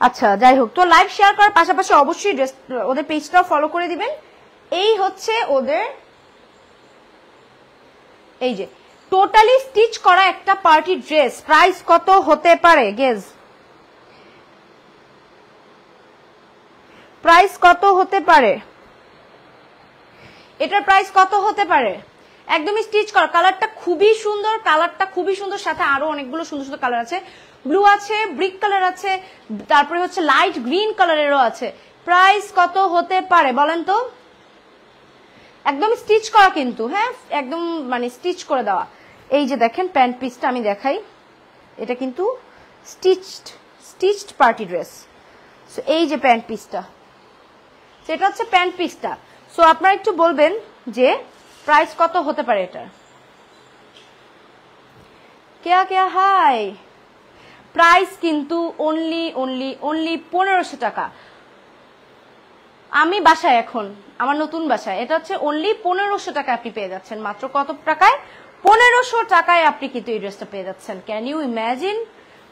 আচ্ছা যাই হোক, তো লাইভ শেয়ার করার পাশাপাশি অবশ্যই ওদের পেজটাও ফলো করে দিবেন। এই হচ্ছে ওদের, এই যে টোটালি স্টিচ করা একটা পার্টি ড্রেস। প্রাইস কত হতে পারে গেস? প্রাইস কত হতে পারে? এটার প্রাইস কত হতে পারে? একদমই স্টিচ করা, কালারটা খুবই সুন্দর, কালারটা খুবই সুন্দর, সাথে আরো অনেকগুলো সুন্দর সুন্দর কালার আছে, ব্লু আছে, ব্রিক কালার আছে, তারপরে হচ্ছে লাইট গ্রিন কালারেরও আছে। প্রাইস কত হতে পারে বলেন তো? একদম স্টিচ করা কিন্তু, হ্যাঁ একদম মানে স্টিচ করে দেওয়া। এই যে দেখেন প্যান্ট পিসটা আমি দেখাই, এটা কিন্তু স্টিচড পার্টি ড্রেস। সো এই যে প্যান্ট পিসটা, সেটা হচ্ছে প্যান্ট পিসটা। সো আপনারা একটু বলবেন যে প্রাইস কত হতে পারে এটার। কেয়া কেয়া হাই, প্রাইস কিন্তু অনলি 1500 টাকা। আমি বাসায় এখন, আমার নতুন বাসায়, এটা হচ্ছে অনলি 1500 টাকায় আপনি পেয়ে যাচ্ছেন। মাত্র কত টাকায়? 1500 টাকায় আপনি কিন্তু এই ড্রেসটা পেয়ে যাচ্ছেন। Can you imagine?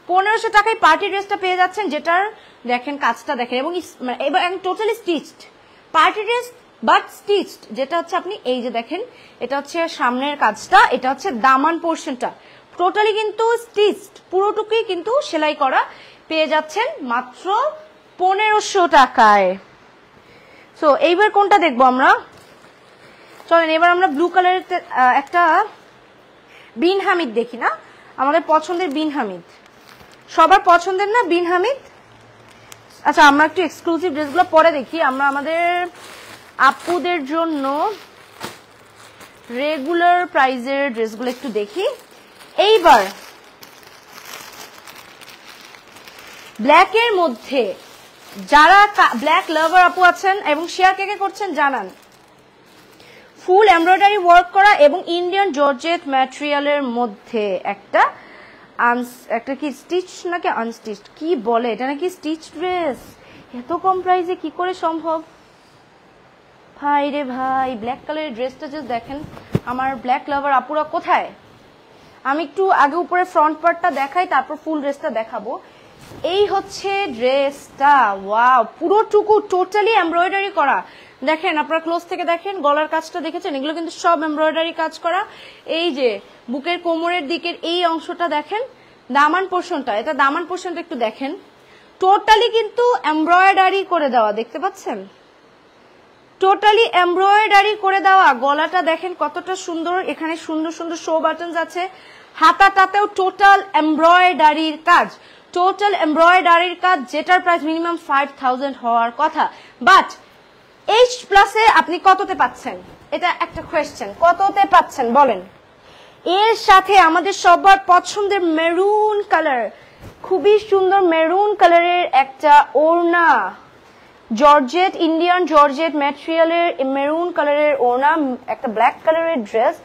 1500 টাকায় পার্টি ড্রেসটা পেয়ে যাচ্ছেন, যেটার দেখেন কাজটা দেখেন, এবং totally stitched party dress but stitched, যেটা হচ্ছে আপনি এই যে দেখেন, এটা হচ্ছে সামনের কাজটা, এটা হচ্ছে দামান পোর্শনটা, টোটালি কিন্তু স্টিচড, পুরোটুকুই কিন্তু সেলাই করা, পেয়ে যাচ্ছেন মাত্র 1500 টাকায়। সো এইবার কোনটা দেখবো আমরা? চলেন এবার আমরা ব্লু কালারের একটা বিন হামিদ দেখি না, আমাদের পছন্দের বিন হামিদ, সবার পছন্দের না বিন হামিদ। আচ্ছা আমরা একটু এক্সক্লুসিভ ড্রেসগুলো পরে দেখি, আমরা আমাদের আপুদের জন্য রেগুলার প্রাইজের ড্রেসগুলো একটু দেখি। এইবার ব্ল্যাকের মধ্যে যারা ব্ল্যাক লাভার আপু আছেন এবং শেয়ার কে কে করছেন জানান। ফুল এমব্রয়ডারি ওয়ার্ক করা এবং ইন্ডিয়ান জর্জেট ম্যাটেরিয়ালের মধ্যে একটা কি স্টিচ নাকি আনস্টিচ কি বলে, এটা নাকি স্টিচ ড্রেস। এত কম প্রাইসে কি করে সম্ভব ভাই রে ভাই? ব্ল্যাক কালারের ড্রেসটা জাস্ট দেখেন, আমার ব্ল্যাক লাভার আপুরা কোথায়? আমি একটু আগে উপরে ফ্রন্ট পার্টটা দেখাই, তারপর ফুল ড্রেসটা দেখাবো। এই হচ্ছে ড্রেসটা, ওয়াও, পুরোটুকু টোটালি এমব্রয়ডারি করা। দেখেন আপনারা ক্লোজ থেকে দেখেন, গলার কাজটা দেখেছেন, এগুলো কিন্তু সব এমব্রয়ডারি কাজ করা। এই যে বুকের কোমরের দিকের এই অংশটা দেখেন, দামান পোর্শনটা, এটা দামান পোর্শনটা একটু দেখেন, টোটালি কিন্তু এমব্রয়ডারি করে দেওয়া, দেখতে পাচ্ছেন? টোটালি এমব্রয়ডারি করে দেওয়া। গলাটা দেখেন কতটা সুন্দর, এখানে সুন্দর সুন্দর শো বাটনস আছে, হাতাটাতেও টোটাল এমব্রয়ডারির কাজ, টোটাল এমব্রয়ডারির কাজ, যেটার প্রাইস মিনিমাম 5000 হওয়ার কথা। বাট এইচ প্লাসে আপনি কততে পাচ্ছেন? এটা একটা কোয়েশ্চেন, কততে পাচ্ছেন বলেন? এর সাথে আমাদের সবার পছন্দের মেরুন কালার, খুবই সুন্দর মেরুন কালারের একটা ওড়না, জর্জেট, ইন্ডিয়ান জর্জেট ম্যাটেরিয়ালের মেরুন কালারের ওড়না, একটা ব্ল্যাক কালারের ড্রেস।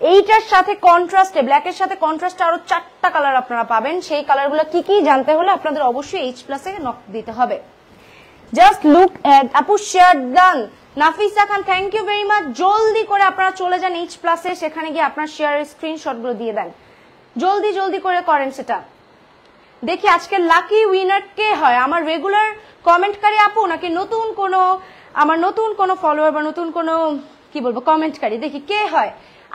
এইটার সাথে কন্ট্রাস্টে, ব্ল্যাকের সাথে কন্ট্রাস্টে আরো 4টা কালার আপনারা পাবেন। সেই কালারগুলো কি কি জানতে হলে আপনাদের অবশ্যই এইচ প্লাসে নক দিতে হবে। জাস্ট লুক এট আপু share done. Nafisa Khan thank you very much. জলদি করে আপনারা চলে যান এইচ প্লাসে, সেখানে গিয়ে আপনার শেয়ারের স্ক্রিনশটগুলো দিয়ে দেন, জলদি জলদি করে করেন সেটা। দেখি আজকে লাকি উইনার কে হয়, আমার রেগুলার কমেন্টকারী আপু নাকি নতুন কোনো আমার নতুন কোনো ফলোয়ার বা নতুন কোনো কি বলবো কমেন্টকারী। দেখি কে হয়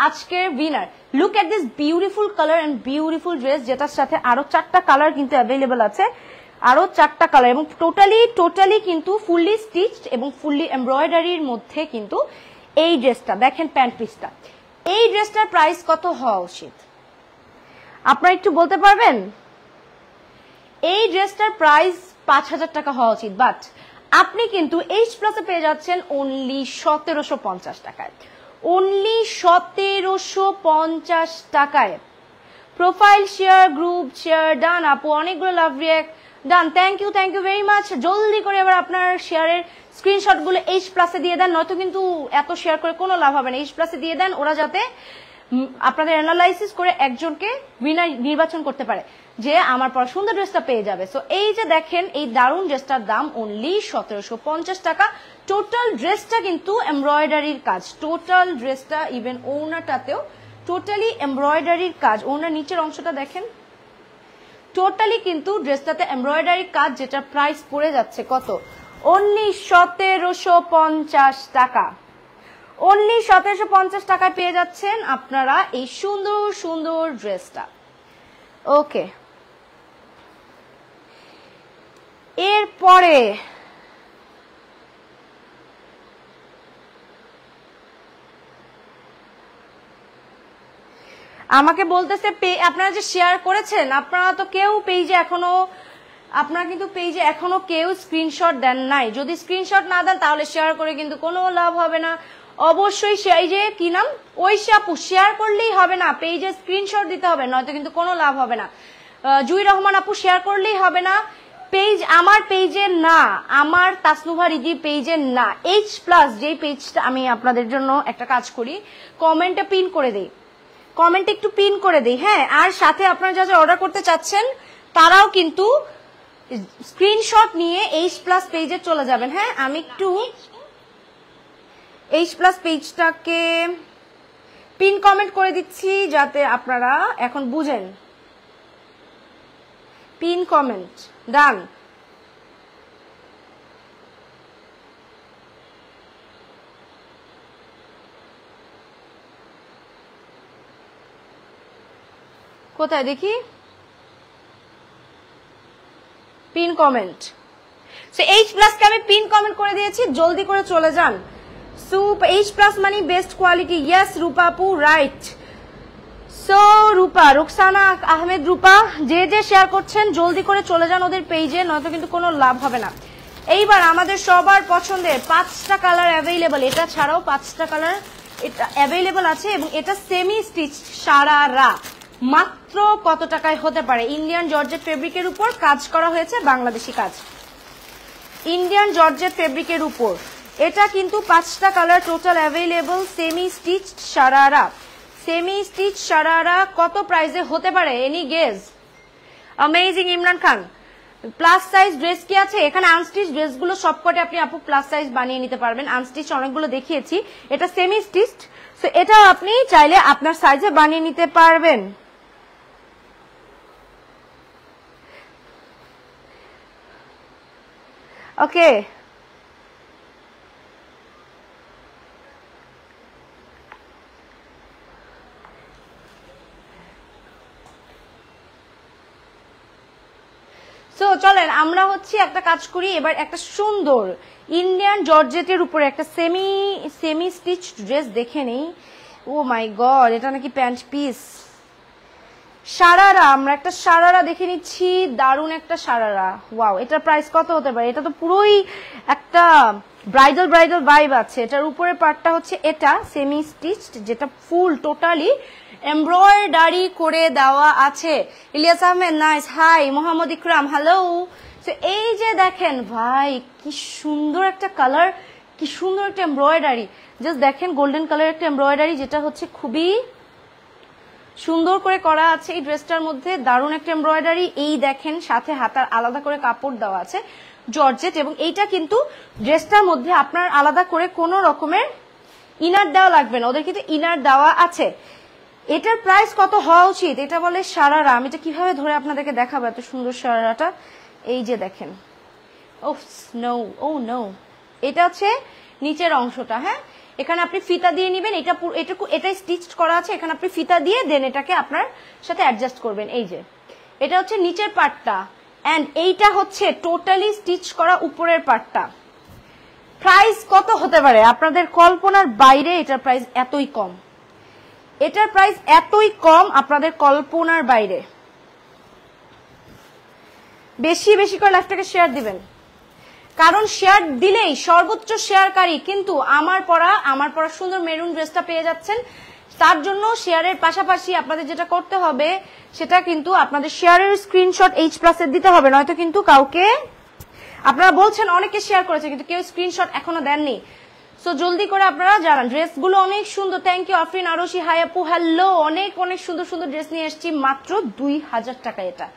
আজকের winner. Look at this beautiful colour and beautiful dress, যেটার সাথে আরো 4টা কালার কিন্তু অ্যাভেলেবল আছে, আরো 4টা কালার, এবং টোটালি কিন্তু ফুললি স্টিচড এবং ফুললি এমব্রয়ডারির মধ্যে কিন্তু এই ড্রেসটা দেখেন, প্যান্ট পিসটা। এই ড্রেসটার প্রাইস কত হওয়া উচিত আপনারা একটু বলতে পারবেন? এই ড্রেসটার প্রাইস 5000 টাকা হওয়া উচিত, বাট আপনি কিন্তু এইচ প্লাসে পেয়ে যাচ্ছেন অনলি 1750 টাকায়, অনলি 1750 টাকায়। Profile share, group share done আপু, অনেকগুলো love react done, thank you very much. জলদি করে এবার আপনার শেয়ারের স্ক্রিনশট গুলো H+ দিয়ে দেন, নয়তো কিন্তু এত শেয়ার করে কোনো লাভ হবে না। H+ দিয়ে দেন, ওরা যাতে আপনাদের অ্যানালাইসিস করে একজনকে উইনার নির্বাচন করতে পারে যে আমার পর সুন্দর ড্রেসটা পেয়ে যাবে। সো এই যে দেখেন এই দারুণ ড্রেসটার দাম অনলি 1750 টাকা। টোটাল ড্রেসটা কিন্তু এমব্রয়ডারির কাজ, টোটাল ড্রেসটা ইভেন ওনাটাতেও টোটালি এমব্রয়ডারির কাজ। ওনার নিচের অংশটা দেখেন, টোটালি কিন্তু ড্রেসটাতে এমব্রয়ডারি কাজ, যেটা প্রাইস পড়ে যাচ্ছে কত? অনলি 1750 টাকা। অনলি 1750 টাকায় পেয়ে যাচ্ছেন আপনারা এই সুন্দর সুন্দর ড্রেসটা। ওকে, এরপরে আমাকে বলতেছে আপনারা যে শেয়ার করেছেন, আপনারা তো কেউ পেজে এখনো কেউ স্ক্রিনশট দেন নাই। যদি স্ক্রিনশট না দেন তাহলে শেয়ার করে কিন্তু কোনো লাভ হবে না। অবশ্যই এই যে কি নাম ঐশী আপু, শেয়ার করলেই হবে না, পেজে স্ক্রিনশট দিতে হবে, নয়তো কিন্তু কোনো লাভ হবে না। জুই রহমান আপু, শেয়ার করলেই হবে না, পেজ আমার পেজে না, আমার তাসনুভা রিদি পেজে না, H+ যে পেজটা আমি আপনাদের জন্য একটা কাজ করি, কমেন্টে পিন করে দেই, কমেন্টে একটু পিন করে দেই। হ্যাঁ, আর সাথে আপনারা যারা অর্ডার করতে চাচ্ছেন তারাও কিন্তু স্ক্রিনশট নিয়ে H+ পেজে চলে যাবেন। হ্যাঁ, আমি একটু H+ পেজটাকে পিন কমেন্ট করে দিচ্ছি যাতে আপনারা এখন বুঝেন। পিন কমেন্ট ডান। কোথায় দেখি পিন কমেন্ট? সো H+ কে আমি পিন কমেন্ট করে দিয়েছি, জলদি করে চলে যান। H+ মানে বেস্ট কোয়ালিটি। ইয়েস রূপা আপু, রাইট। সো রূপা, রুকসানা আহমেদ রূপা, যে যে শেয়ার করছেন জলদি করে চলে যান ওদের পেজে, নয়তো কিন্তু কোনো লাভ হবে না। এইবার আমাদের সবার পছন্দের 5টা কালার অ্যাভেলেবল, এটা ছাড়াও 5টা কালার এটা অ্যাভেলেবল আছে, এবং এটা সেমি স্টিচ সারারা। মাত্র কত টাকায় হতে পারে? ইন্ডিয়ান জর্জেট ফেব্রিকের উপর কাজ করা হয়েছে, বাংলাদেশি কাজ, ইন্ডিয়ান জর্জেট ফেব্রিকের উপর। এটা কিন্তু 5টা colour total available, semi stitch sharara. Semi stitch sharara কত প্রাইসে হতে পারে? Any guess? Amazing Imran Khan, plus size dress কি আছে এখানে? আনস্টিচ ড্রেসগুলো সবকটে আপনি আপু প্লাস সাইজ বানিয়ে নিতে পারবেন। আনস্টিচ অনেকগুলো দেখিয়েছি, এটা সেমি স্টিচ, সো এটা আপনি চাইলে আপনার সাইজে বানিয়ে নিতে পারবেন। ওকে, সো চলেন আমরা হচ্ছে একটা কাজ করি, এবার একটা সুন্দর ইন্ডিয়ান জর্জেটের উপরে একটা সেমি স্টিচ ড্রেস দেখে নেই। ও মাই গড, এটা নাকি প্যান্ট পিস। সারারা, আমরা একটা সারারা দেখে নিচ্ছি, দারুণ একটা সারারা। ওয়াও, এটার প্রাইস কত হতে পারে? এটা তো পুরোই একটা ব্রাইডাল ভাইব আছে। এটার উপরে পার্টটা হচ্ছে এটা সেমি স্টিচ, যেটা ফুল টোটালি এমব্রয়ডারি করে দেওয়া আছে। ইলিয়াস আহমেদ, নাইস। হাই মোহাম্মদ ইকরাম, হ্যালো। তো এই যে দেখেন ভাই, কি সুন্দর একটা কালার, কি সুন্দর একটা এমব্রয়ডারি। জাস্ট দেখেন, গোল্ডেন কালার একটা এমব্রয়ডারি, যেটা হচ্ছে খুবই সুন্দর করে করা আছে এই ড্রেসটার মধ্যে। দারুণ একটা এমব্রয়ডারি। এই দেখেন সাথে হাতার আলাদা করে কাপড় দেওয়া আছে জর্জেট, এবং এইটা কিন্তু ড্রেসটার মধ্যে আপনার আলাদা করে কোনো রকমের ইনার দেওয়া লাগবে না, ওদের কিন্তু ইনার দেওয়া আছে। এটার প্রাইস কত হওয়া উচিত? এটা বলে সারারা। আমি এটা কিভাবে ধরে আপনাদেরকে দেখাবো এত সুন্দর সারারাটা? এই যে দেখেন, ও নো, ও নো, এটা হচ্ছে নিচের অংশটা। হ্যাঁ, এখানে আপনি ফিতা দিয়ে নিবেন, এটাই স্টিচ করা আছে, এখানে আপনি ফিতা দিয়ে দেন এটাকে আপনার সাথে অ্যাডজাস্ট করবেন। এই যে এটা হচ্ছে নিচের পার্টটা, এন্ড এইটা হচ্ছে টোটালি স্টিচ করা উপরের পার্টটা। প্রাইস কত হতে পারে? আপনাদের কল্পনার বাইরে এটার প্রাইস এতই কম, এটার প্রাইস এতই কম, আপনাদের কল্পনার বাইরে। বেশি বেশি করে লাইভটাকে শেয়ার দিবেন, কারণ শেয়ার দিলেই সর্বোচ্চ শেয়ারকারী কিন্তু আমার পরা সুন্দর মেরুন ড্রেসটা পেয়ে যাচ্ছেন তার জন্য শেয়ারের পাশাপাশি আপনাদের যেটা করতে হবে সেটা কিন্তু আপনাদের শেয়ারের স্ক্রিনশট H+ এর দিতে হবে, নয়তো কিন্তু কাউকে, আপনারা বলছেন অনেকে শেয়ার করেছে কিন্তু কেউ স্ক্রিনশট এখনো দেননি। সো জলদি করে আপনারা জানান। ড্রেসগুলো অনেক সুন্দর, thank you Afrin Arshi, hi আপু, হ্যালো। অনেক অনেক সুন্দর সুন্দর ড্রেস নিয়ে এসেছি মাত্র 2000 টাকায়। এটা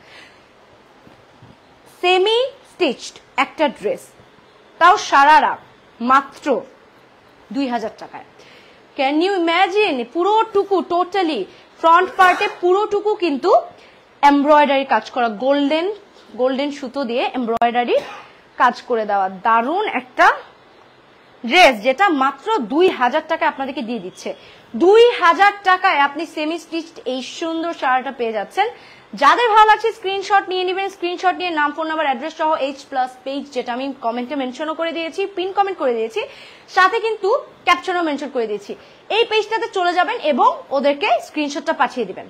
সেমি স্টিচড একটা ড্রেস, তাও সারারা, মাত্র 2000 টাকায়। Can you imagine? পুরোটুকু টোটালি ফ্রন্ট পার্টে পুরোটুকু কিন্তু এমব্রয়ডারি কাজ করা, গোল্ডেন সুতো দিয়ে এমব্রয়ডারি কাজ করে দেওয়া দারুণ একটা ড্রেস, যেটা মাত্র 2000 টাকায় আপনাদেরকে দিয়ে দিচ্ছে। 2000 টাকায় আপনি সেমি স্টিচড এই সুন্দর শাড়িটা পেয়ে যাচ্ছেন। যাদের ভালো লাগছে স্ক্রিনশট নিয়ে নেবেন, স্ক্রিনশট নিয়ে নাম, ফোন নাম্বার, অ্যাড্রেস সহ H+ পেজ, যেটা আমি কমেন্টে মেনশনও করে দিয়েছি, পিন কমেন্ট করে দিয়েছি, সাথে কিন্তু ক্যাপশনও মেনশন করে দিয়েছি। এই পেজটাতে চলে যাবেন এবং ওদেরকে স্ক্রিনশটটা পাঠিয়ে দিবেন।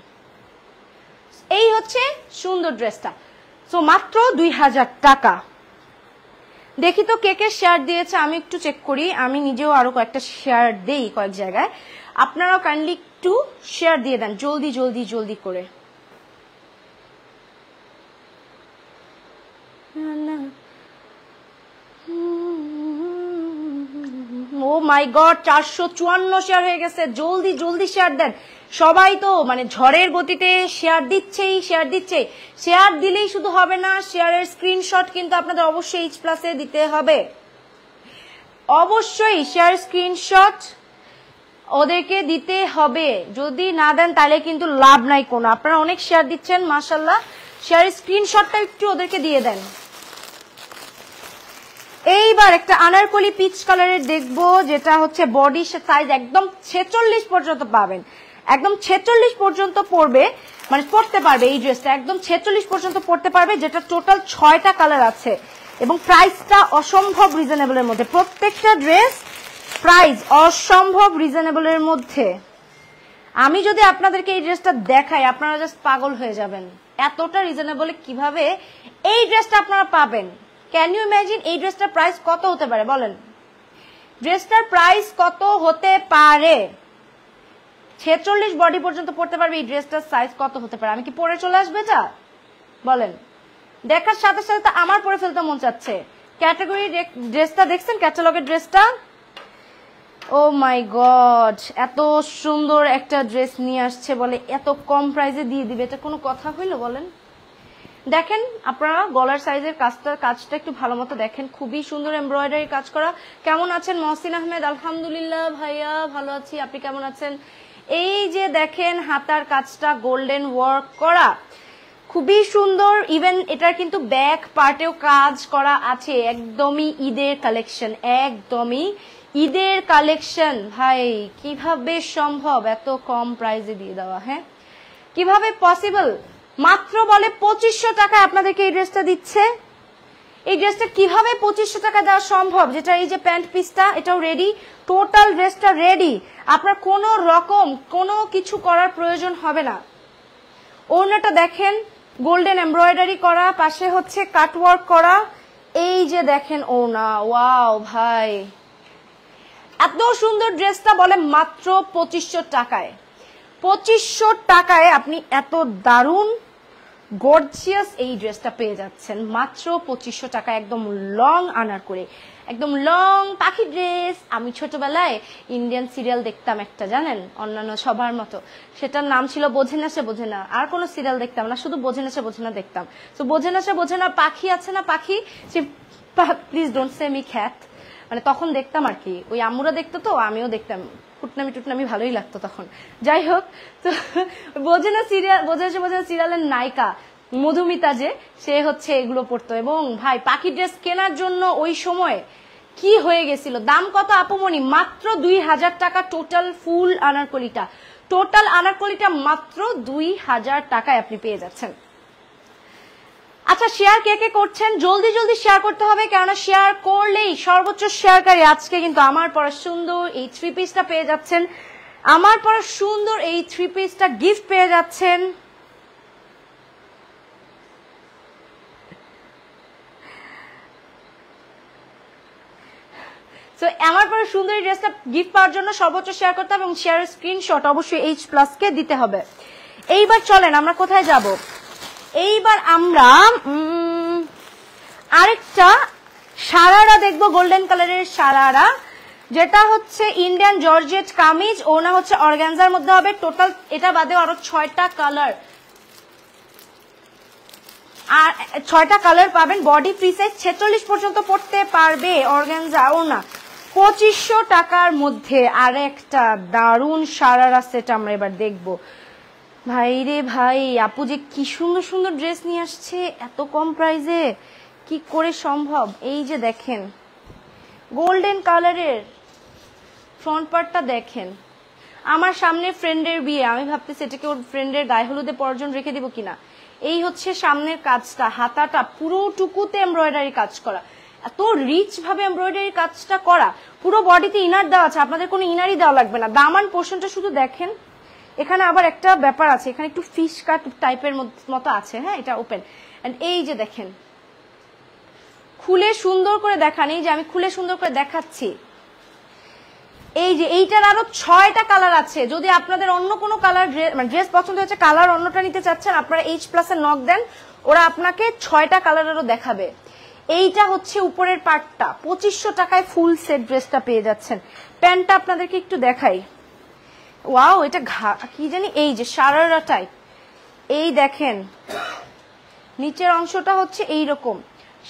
এই হচ্ছে সুন্দর ড্রেসটা। সো মাত্র 2000 টাকা। দেখি তো কে কে শেয়ার দিয়েছে, আমি একটু চেক করি। আমি নিজেও আরো কয়েকটা শেয়ার দেই কয়েক জায়গায়, আপনারাও কাইন্ডলি একটু শেয়ার দিয়ে দেন জলদি জলদি জলদি করে। ও মাই গড, 454 শেয়ার হয়ে গেছে। জলদি জলদি শেয়ার দেন সবাই। তো মানে ঝড়ের গতিতে শেয়ার দিচ্ছেই। শেয়ার দিলেই শুধু হবে না, শেয়ারের স্ক্রিনশট কিন্তু আপনাদের অবশ্যই H+ এ দিতে হবে। অবশ্যই শেয়ার স্ক্রিনশট ওদেরকে দিতে হবে। যদি না দেন তাহলে কিন্তু লাভ নাই কোনো। আপনারা অনেক শেয়ার দিচ্ছেন মাশাআল্লাহ, শেয়ারের স্ক্রিনশটটা একটু ওদেরকে দিয়ে দেন। এইবার একটা আনারকলি পিচ কালারের দেখবো, যেটা হচ্ছে বডি সাইজ একদম 46 পর্যন্ত পাবেন, একদম 46 পর্যন্ত পড়বে, মানে পড়তে পারবে এই ড্রেসটা, একদম 46 পর্যন্ত পড়তে পারবে, যেটা টোটাল 6টা কালার আছে এবং প্রাইসটা অসম্ভব রিজনেবলের মধ্যে। প্রত্যেকটা ড্রেস প্রাইস অসম্ভব রিজনেবলের মধ্যে। আমি যদি আপনাদেরকে এই ড্রেসটা দেখাই আপনারা জাস্ট পাগল হয়ে যাবেন, এতটা রিজনেবলে কিভাবে এই ড্রেসটা আপনারা পাবেন। ক্যান ইউ ইমাজিন এই ড্রেসটার প্রাইস কত হতে পারে বলেন? ড্রেসটার প্রাইস কত হতে পারে? 46 বডি পর্যন্ত পড়তে পারবে এই ড্রেসটার সাইজ কত হতে পারে? আমি কি পরে চলে আসবে এটা বলেন? দেখার সাথে সাথে আমার পরে ফেলতে মন চাচ্ছে। ক্যাটাগরি ড্রেসটা দেখছেন, ক্যাটালগের ড্রেসটা, ও মাই গড, এত সুন্দর একটা ড্রেস নিয়ে আসছে বলে এত কম প্রাইসে দিয়ে দিবে, এটা কোনো কথা হইলো বলেন? দেখেন আপনারা গলার সাইজের কাজটা একটু ভালো মতো দেখেন, খুবই সুন্দর এমব্রয়ডারি কাজ করা। কেমন আছেন মহসিন আহমেদ? আলহামদুলিল্লাহ ভাইয়া ভালো আছি, আপনি কেমন আছেন? এই যে দেখেন হাতার কাজটা গোল্ডেন ওয়ার্ক করা, খুবই সুন্দর। ইভেন এটার কিন্তু ব্যাক পার্টেও কাজ করা আছে, একদমই ঈদের কালেকশন, একদমই ঈদের কালেকশন। ভাই কিভাবে সম্ভব এত কম প্রাইসে দিয়ে দেওয়া? হ্যাঁ কিভাবে পসিবল? মাত্র বলে 2500 টাকায় আপনাদেরকে এই ড্রেসটা দিচ্ছে। এই ড্রেসটা কিভাবে 2500 টাকা দেওয়া সম্ভব? যেটা এই যে প্যান্ট পিসটা এটাও রেডি, টোটাল ড্রেসটা রেডি, আপনার কোনো রকম কোনো কিছু করার প্রয়োজন হবে না। ওড়নাটা দেখেন গোল্ডেন এমব্রয়ডারি করা, পাশে হচ্ছে কাটওয়ার্ক করা, এই যে দেখেন ওড়না, ওয়াও ভাই এত সুন্দর ড্রেসটা বলে মাত্র 2500 টাকায়। 2500 টাকায় আপনি এত দারুণ গর্জিয়াস এই ড্রেসটা পেয়ে যাচ্ছেন মাত্র 2500 টাকা। একদম লং আনার করে, একদম লং পাখি ড্রেস। আমি ছোটবেলায় ইন্ডিয়ান সিরিয়াল দেখতাম একটা, জানেন, অন্যান্য সবার মতো, সেটার নাম ছিল বোঝে না সে বোঝে না। আর কোনো সিরিয়াল দেখতাম না, শুধু বোঝে না সে বোঝে না দেখতাম। তো বোঝে না সে বোঝে না পাখি আছে না, পাখি, সে প্লিজ ডোন্ট সে মি খ্যাত, মানে তখন দেখতাম আর কি, ওই আম্মুরা দেখতো তো আমিও দেখতাম, টুটনামি ভালোই লাগতো তখন। যাই হোক, তো বোঝে না সিরিয়ালের নায়িকা মধুমিতা, যে সে হচ্ছে এগুলো পড়তো। এবং ভাই পাখি ড্রেস কেনার জন্য ওই সময় কি হয়ে গেছিল, দাম কত আপুমনি? মাত্র 2000 টাকা টোটাল ফুল আনারকলিটা, টোটাল আনারকলিটা মাত্র 2000 টাকায় আপনি পেয়ে যাচ্ছেন। আচ্ছা শেয়ার কে কে করছেন? জলদি জলদি শেয়ার করতে হবে, কেননা শেয়ার করলেই সর্বোচ্চ শেয়ারকারী আজকে কিন্তু আমার পরা সুন্দর এই 3 পিসটা পেয়ে যাচ্ছেন, আমার পরা সুন্দর এই 3 পিসটা গিফট পেয়ে যাচ্ছেন। সো আমার পরে সুন্দর এই ড্রেসটা গিফট পাওয়ার জন্য সর্বোচ্চ শেয়ার করতে হবে এবং শেয়ারের স্ক্রিনশট অবশ্যই H+ কে দিতে হবে। এইবার চলেন আমরা কোথায় যাব, এইবার আমরা আরেকটা সারারা দেখবো, গোল্ডেন কালারের সারারা, যেটা হচ্ছে ইন্ডিয়ান জর্জেট কামিজ, ওনা হচ্ছে অর্গানজার মধ্যে হবে। টোটাল এটা বাদেও আরো 6টা কালার, আর 6টা কালার পাবেন। বডি ফ্রি সাইজ 46 পর্যন্ত পড়তে পারবে। অর্গানজা ওনা 2500 টাকার মধ্যে আরেকটা দারুণ সারারা সেট আমরা এবার দেখবো। ভাই রে ভাই, আপু যে কি সুন্দর সুন্দর ড্রেস নিয়ে আসছে এত কম প্রাইসে, কি করে সম্ভব। এই যে দেখেন গোল্ডেন কালারের ফ্রন্ট পার্টটা দেখেন। আমার সামনে ফ্রেন্ডের বিয়ে, আমি ভাবতেছি এটাকে ওর ফ্রেন্ডের গায়ে হলুদে পরার জন্য রেখে দিব কিনা। এই হচ্ছে সামনের কাজটা, হাতাটা পুরোটুকুতে এমব্রয়ডারি কাজ করা, এত রিচ ভাবে এমব্রয়ডারি কাজটা করা। পুরো বডিতে ইনার দেওয়া আছে, আপনাদের কোনো ইনারই দেওয়া লাগবে না। দামান পোর্শনটা শুধু দেখেন, এখানে আবার একটা ব্যাপার আছে, এখানে একটু ফিশ কাট টাইপের মতো আছে। হ্যাঁ, এটা ওপেন। এন্ড এই যে দেখেন খুলে সুন্দর করে দেখান, এই যে আমি খুলে সুন্দর করে দেখাচ্ছি। এই যে এইটার আরো 6টা কালার আছে। যদি আপনাদের অন্য কোনো কালার ড্রেস পছন্দ হচ্ছে, কালার অন্যটা নিতে চাচ্ছেন, আপনারা H+ এর নক দেন, ওরা আপনাকে 6টা কালারেরও দেখাবে। এইটা হচ্ছে উপরের পার্টটা, 2500 টাকায় ফুল সেট ড্রেসটা পেয়ে যাচ্ছেন। প্যান্টটা আপনাদেরকে একটু দেখাই। ওয়াও, এটা কি জানি, এই যে সারারা টাইপ। এই দেখেন নিচের অংশটা হচ্ছে এইরকম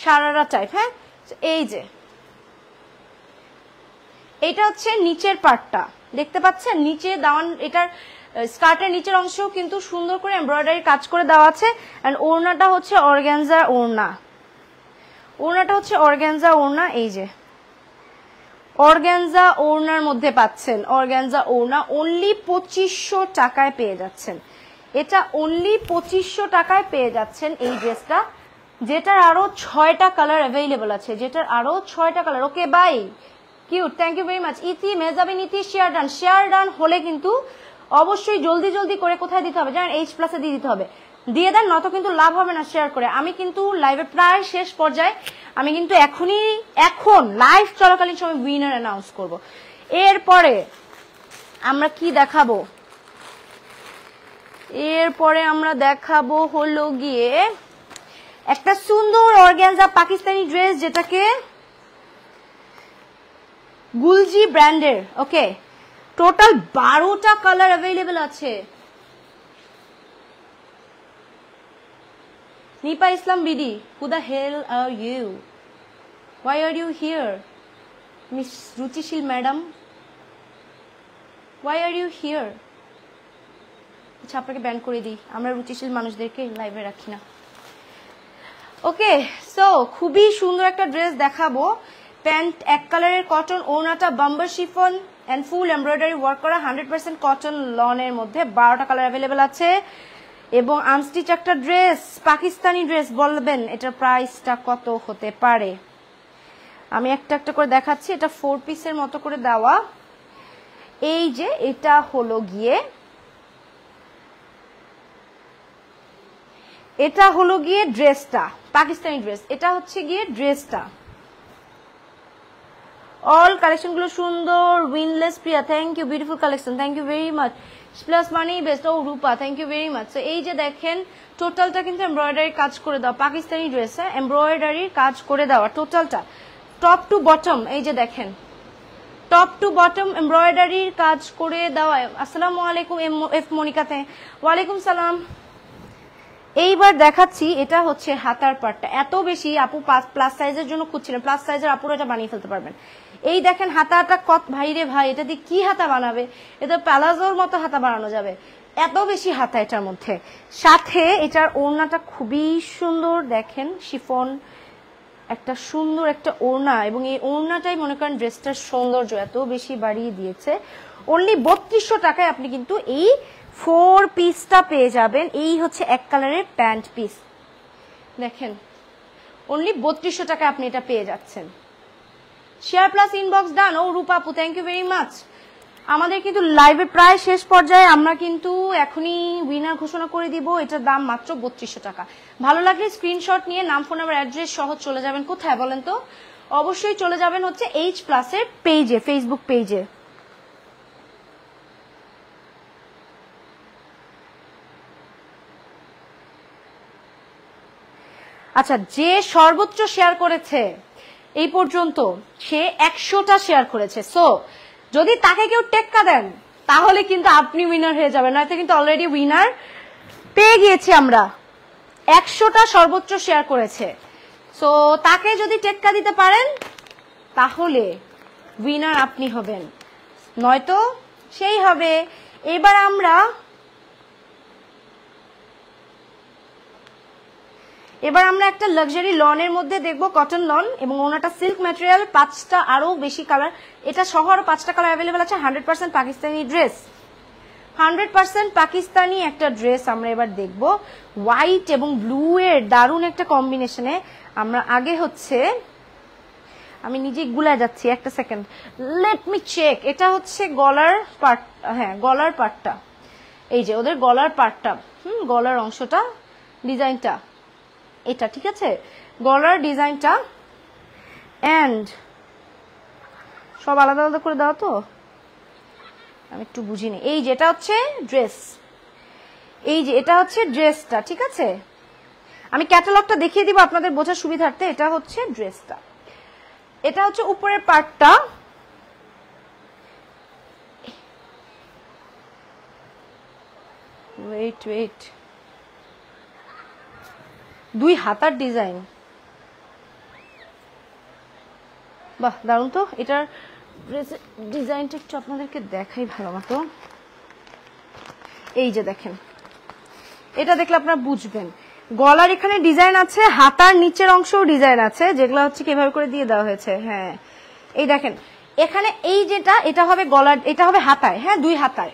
সারারা টাইপ। হ্যাঁ, এই যে এইটা হচ্ছে নিচের পার্টটা, দেখতে পাচ্ছেন নিচে দাওয়ান, এটার স্কার্টের নিচের অংশ কিন্তু সুন্দর করে এমব্রয়ডারি কাজ করে দেওয়া আছে। এন্ড ওড়নাটা হচ্ছে অর্গানজা ওড়না, ওড়নাটা হচ্ছে অর্গানজা ওড়না। এই যে অর্গানজা ওড়নার মধ্যে পাচ্ছেন, অর্গানজা ওড়না অনলি 2500 টাকায় পেয়ে যাচ্ছেন। এটা অনলি 2500 টাকায় পেয়ে যাচ্ছেন এই ড্রেসটা, যেটার আরো 6টা কালার অ্যাভেলেবল আছে, যেটার আরো 6টা colour. Okay bye, cute, thank you very much. Iti Mezabin ইতি শেয়ার ডান হলে কিন্তু অবশ্যই জলদি জলদি করে কোথায় দিতে হবে জানেন, H+ এ দিয়ে দিতে হবে। দিয়ে দেন, নত কিন্তু লাভ হবে না শেয়ার করে। আমি কিন্তু লাইভের প্রায় শেষ পর্যায়ে, আমি কিন্তু এখন লাইভ চলাকালীন সময় উইনার অ্যানাউন্স করব। এরপরে আমরা কি দেখাবো, এরপরে আমরা দেখাবো হলো গিয়ে একটা সুন্দর অর্গানজা পাকিস্তানি ড্রেস, যেটাকে গুলজি ব্র্যান্ডের। ওকে, টোটাল 12টা কালার অ্যাভেলেবল আছে। নিপা ইসলাম BD, who the hell are you? Why are you here? Miss রুচিশীল madam, why are you here? আচ্ছা, আপনাকে ব্যান করে দিই, আমরা রুচিশীল মানুষদেরকে লাইভে রাখি না। ওকে, সো খুবই সুন্দর একটা ড্রেস দেখাবো। প্যান্ট এক কালারের কটন, ওড়নাটা bamber chiffon and full embroidery work করা 100% কটন লনের মধ্যে। 12টা কালার অ্যাভেলেবেল আছে এবং আনস্টিচ একটা ড্রেস, পাকিস্তানি ড্রেস। বলবেন এটার প্রাইসটা কত হতে পারে? আমি একটা একটা করে দেখাচ্ছি। এটা 4 পিসের মতো করে দেওয়া। এই যে এটা হলো গিয়ে, এটা হলো গিয়ে ড্রেসটা, পাকিস্তানি ড্রেস। এটা হচ্ছে গিয়ে ড্রেসটা। অল কালেকশন গুলো সুন্দর। উইনলেস Priya, thank you, beautiful collection, thank you very much. প্লাস মানি বেস্ট, ও Rupa, thank you very much. এই যে দেখেন টোটালটা কিন্তু এমব্রয়ডারি কাজ করে দেওয়া, পাকিস্তানি ড্রেস। হ্যাঁ, এমব্রয়ডারি কাজ করে দেওয়া টোটালটা, টপ টু বটম। এই যে দেখেন টপ টু বটম এমব্রয়ডারির কাজ করে দেওয়া। আসসালামু আলাইকুম এফ মনিকাতে, ওয়ালাইকুম সালাম। এইবার দেখাচ্ছি, এটা হচ্ছে হাতার পার্টটা। এত বেশি আপু প্লাস সাইজের জন্য খুঁজছিলেন, প্লাস সাইজের আপুরা এটা বানিয়ে ফেলতে পারবেন। এই দেখেন হাতাটা কত, ভাই রে ভাই, এটা দিয়ে কি হাতা বানাবে, এটা প্যালাজোর মতো হাতা বানানো যাবে, এত বেশি হাতা এটার মধ্যে। সাথে এটার ওড়নাটা খুবই সুন্দর, দেখেন শিফন একটা সুন্দর একটা ওড়না, এবং এই ওড়নাটাই মনে করেন ড্রেসটার সৌন্দর্য এত বেশি বাড়িয়ে দিয়েছে। অনলি 3200 টাকায় আপনি কিন্তু এই 4 পিসটা পেয়ে যাবেন। এই হচ্ছে এক কালারের প্যান্ট পিস, দেখেন অনলি 3200 টাকায় আপনি এটা পেয়ে যাচ্ছেন। শেয়ার প্লাস ইনবক্স ডান। ও রূপা আপু, থ্যাংক ইউ ভেরি মাচ। আমাদের কিন্তু লাইভে প্রায় শেষ পর্যায়ে, আমরা কিন্তু এখনই উইনার ঘোষণা করে দিব। এটার দাম মাত্র 3200 টাকা। ভালো লাগলে স্ক্রিনশট নিয়ে নাম, ফোন নাম্বার, অ্যাড্রেস সহ চলে যাবেন কোথায় বলেন তো, অবশ্যই চলে যাবেন হচ্ছে এইচ প্লাসের পেজে, ফেসবুক পেজে। আচ্ছা, যে সর্বোচ্চ শেয়ার করেছে এই পর্যন্ত সে 100টা শেয়ার করেছে। সো যদি তাকে কেউ টেক্কা দেন তাহলে কিন্তু আপনি উইনার হয়ে যাবেন, নয়তো কিন্তু অলরেডি উইনার পেয়ে গিয়েছি আমরা। 100টা সর্বোচ্চ শেয়ার করেছে, সো তাকে যদি টেক্কা দিতে পারেন তাহলে উইনার আপনি হবেন, নয়তো সেই হবে। এবার আমরা একটা লাক্সারি লনের মধ্যে দেখবো, কটন লন এবং ওনাটা সিল্ক ম্যাটেরিয়াল, 5টা আরো বেশি কালার, এটা সহ আরো 5টা কালার অ্যাভেলেবেল আছে। 100% পাকিস্তানি ড্রেস, 100% পাকিস্তানি একটা ড্রেস আমরা এবার দেখবো, হোয়াইট এবং ব্লু এর দারুণ একটা কম্বিনেশনে। আমরা আগে হচ্ছে, আমি নিজে গুলা যাচ্ছি, একটা সেকেন্ড, লেট মি চেক। এটা হচ্ছে গলার পার্ট, হ্যাঁ গলার পার্টটা, এই যে ওদের গলার পার্টটা, গলার অংশটা, ডিজাইনটা এটা, ঠিক আছে, গলার ডিজাইনটা। এন্ড সব আলাদা আলাদা করে দাও তো, আমি একটু বুঝিনি। এই যে এটা হচ্ছে ড্রেস, এই যে এটা হচ্ছে ড্রেসটা, ঠিক আছে। আমি ক্যাটালগটা দেখিয়ে দিব আপনাদের বোঝার সুবিধার্থে। এটা হচ্ছে ড্রেসটা, এটা হচ্ছে উপরের পার্টটা, ওয়েট ওয়েট, 2 হাতার ডিজাইন, বাহ দারুন তো। এটার ডিজাইনটা একটু আপনাদেরকে দেখাই ভালো মতো। এই যে দেখেন, এটা দেখলে আপনারা বুঝবেন। গলার এখানে ডিজাইন আছে, হাতার নিচের অংশও ডিজাইন আছে, যেগুলো হচ্ছে কিভাবে করে দিয়ে দেওয়া হয়েছে। হ্যাঁ এই দেখেন এখানে, এই যেটা এটা হবে গলার, এটা হবে হাতায়, হ্যাঁ 2 হাতায়,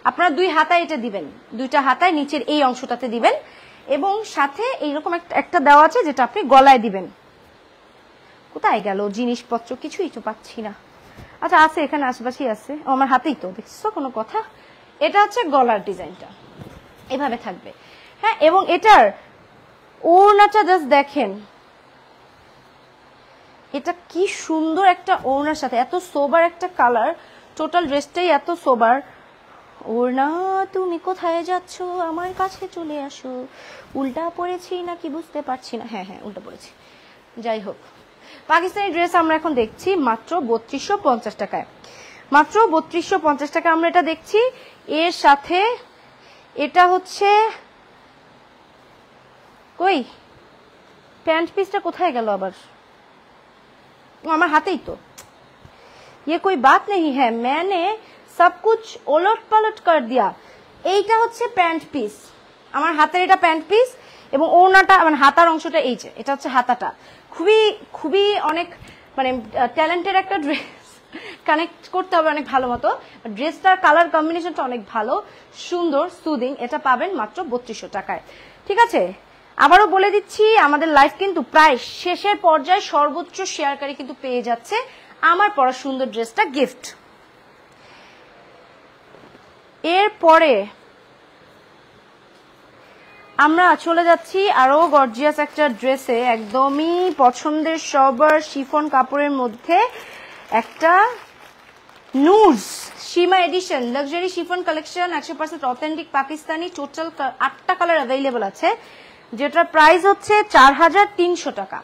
আপনারা 2 হাতায় এটা দিবেন, 2টা হাতায় নিচের এই অংশটাতে দিবেন, এবং সাথে এইরকম একটা দেওয়া আছে যেটা আপনি গলায় দিবেন। কোথায় গেল জিনিসপত্র, কিছুই তো পাচ্ছি না। আচ্ছা আছে, এখানে আশেপাশেই আছে, আমার হাতেই তো, দেখছো কোনো কথা। এটা হচ্ছে গলার ডিজাইনটা, এভাবে থাকবে, হ্যাঁ। এবং এটার ওড়নাটা জাস্ট দেখেন, এটা কি সুন্দর একটা ওড়নার সাথে, এত সোবার একটা কালার, টোটাল ড্রেসটাই এত সোবার। ওড়না তুমি কোথায় যাচ্ছ, আমার কাছে চলে আসো। উল্টা পড়েছি নাকি বুঝতে পারছি না, হ্যাঁ হ্যাঁ উল্টা পড়েছি। যাই হোক, পাকিস্তানি ড্রেস আমরা এখন দেখছি মাত্র 3250 টাকায়, মাত্র 3250 টাকা আমরা এটা দেখছি। এর সাথে এটা হচ্ছে, কই প্যান্ট পিসটা কোথায় গেল আবার, আমার হাতেই তো, ये कोई बात नहीं है, मैंने सब कुछ ओलट पलट कर दिया। এইটা হচ্ছে প্যান্ট পিস, আমার হাতের এটা প্যান্ট পিস, এবং ওড়নাটা মানে হাতার অংশটা এই যে এটা হচ্ছে হাতাটা। খুবই খুবই অনেক মানে ট্যালেন্টেড একটা ড্রেস, কানেক্ট করতে হবে অনেক ভালো মতো। ড্রেসটার কালার কম্বিনেশনটা অনেক ভালো, সুন্দর, সুদিং। এটা পাবেন মাত্র 3200 টাকায়, ঠিক আছে। আবারও বলে দিচ্ছি, আমাদের লাইভ কিন্তু প্রায় শেষের পর্যায়ে, সর্বোচ্চ শেয়ারকারী কিন্তু পেয়ে যাচ্ছে আমার পরা সুন্দর ড্রেসটা গিফট। এরপরে আমরা চলে যাচ্ছি আরো গর্জিয়াস একটা ড্রেসে, একদমই পছন্দের সবার শিফন কাপড়ের মধ্যে একটা নুডস সীমা edition luxury chiffon collection, 100% authentic Pakistani. Total 8টা কালার অ্যাভেলেবল আছে, যেটার প্রাইস হচ্ছে 4300 টাকা।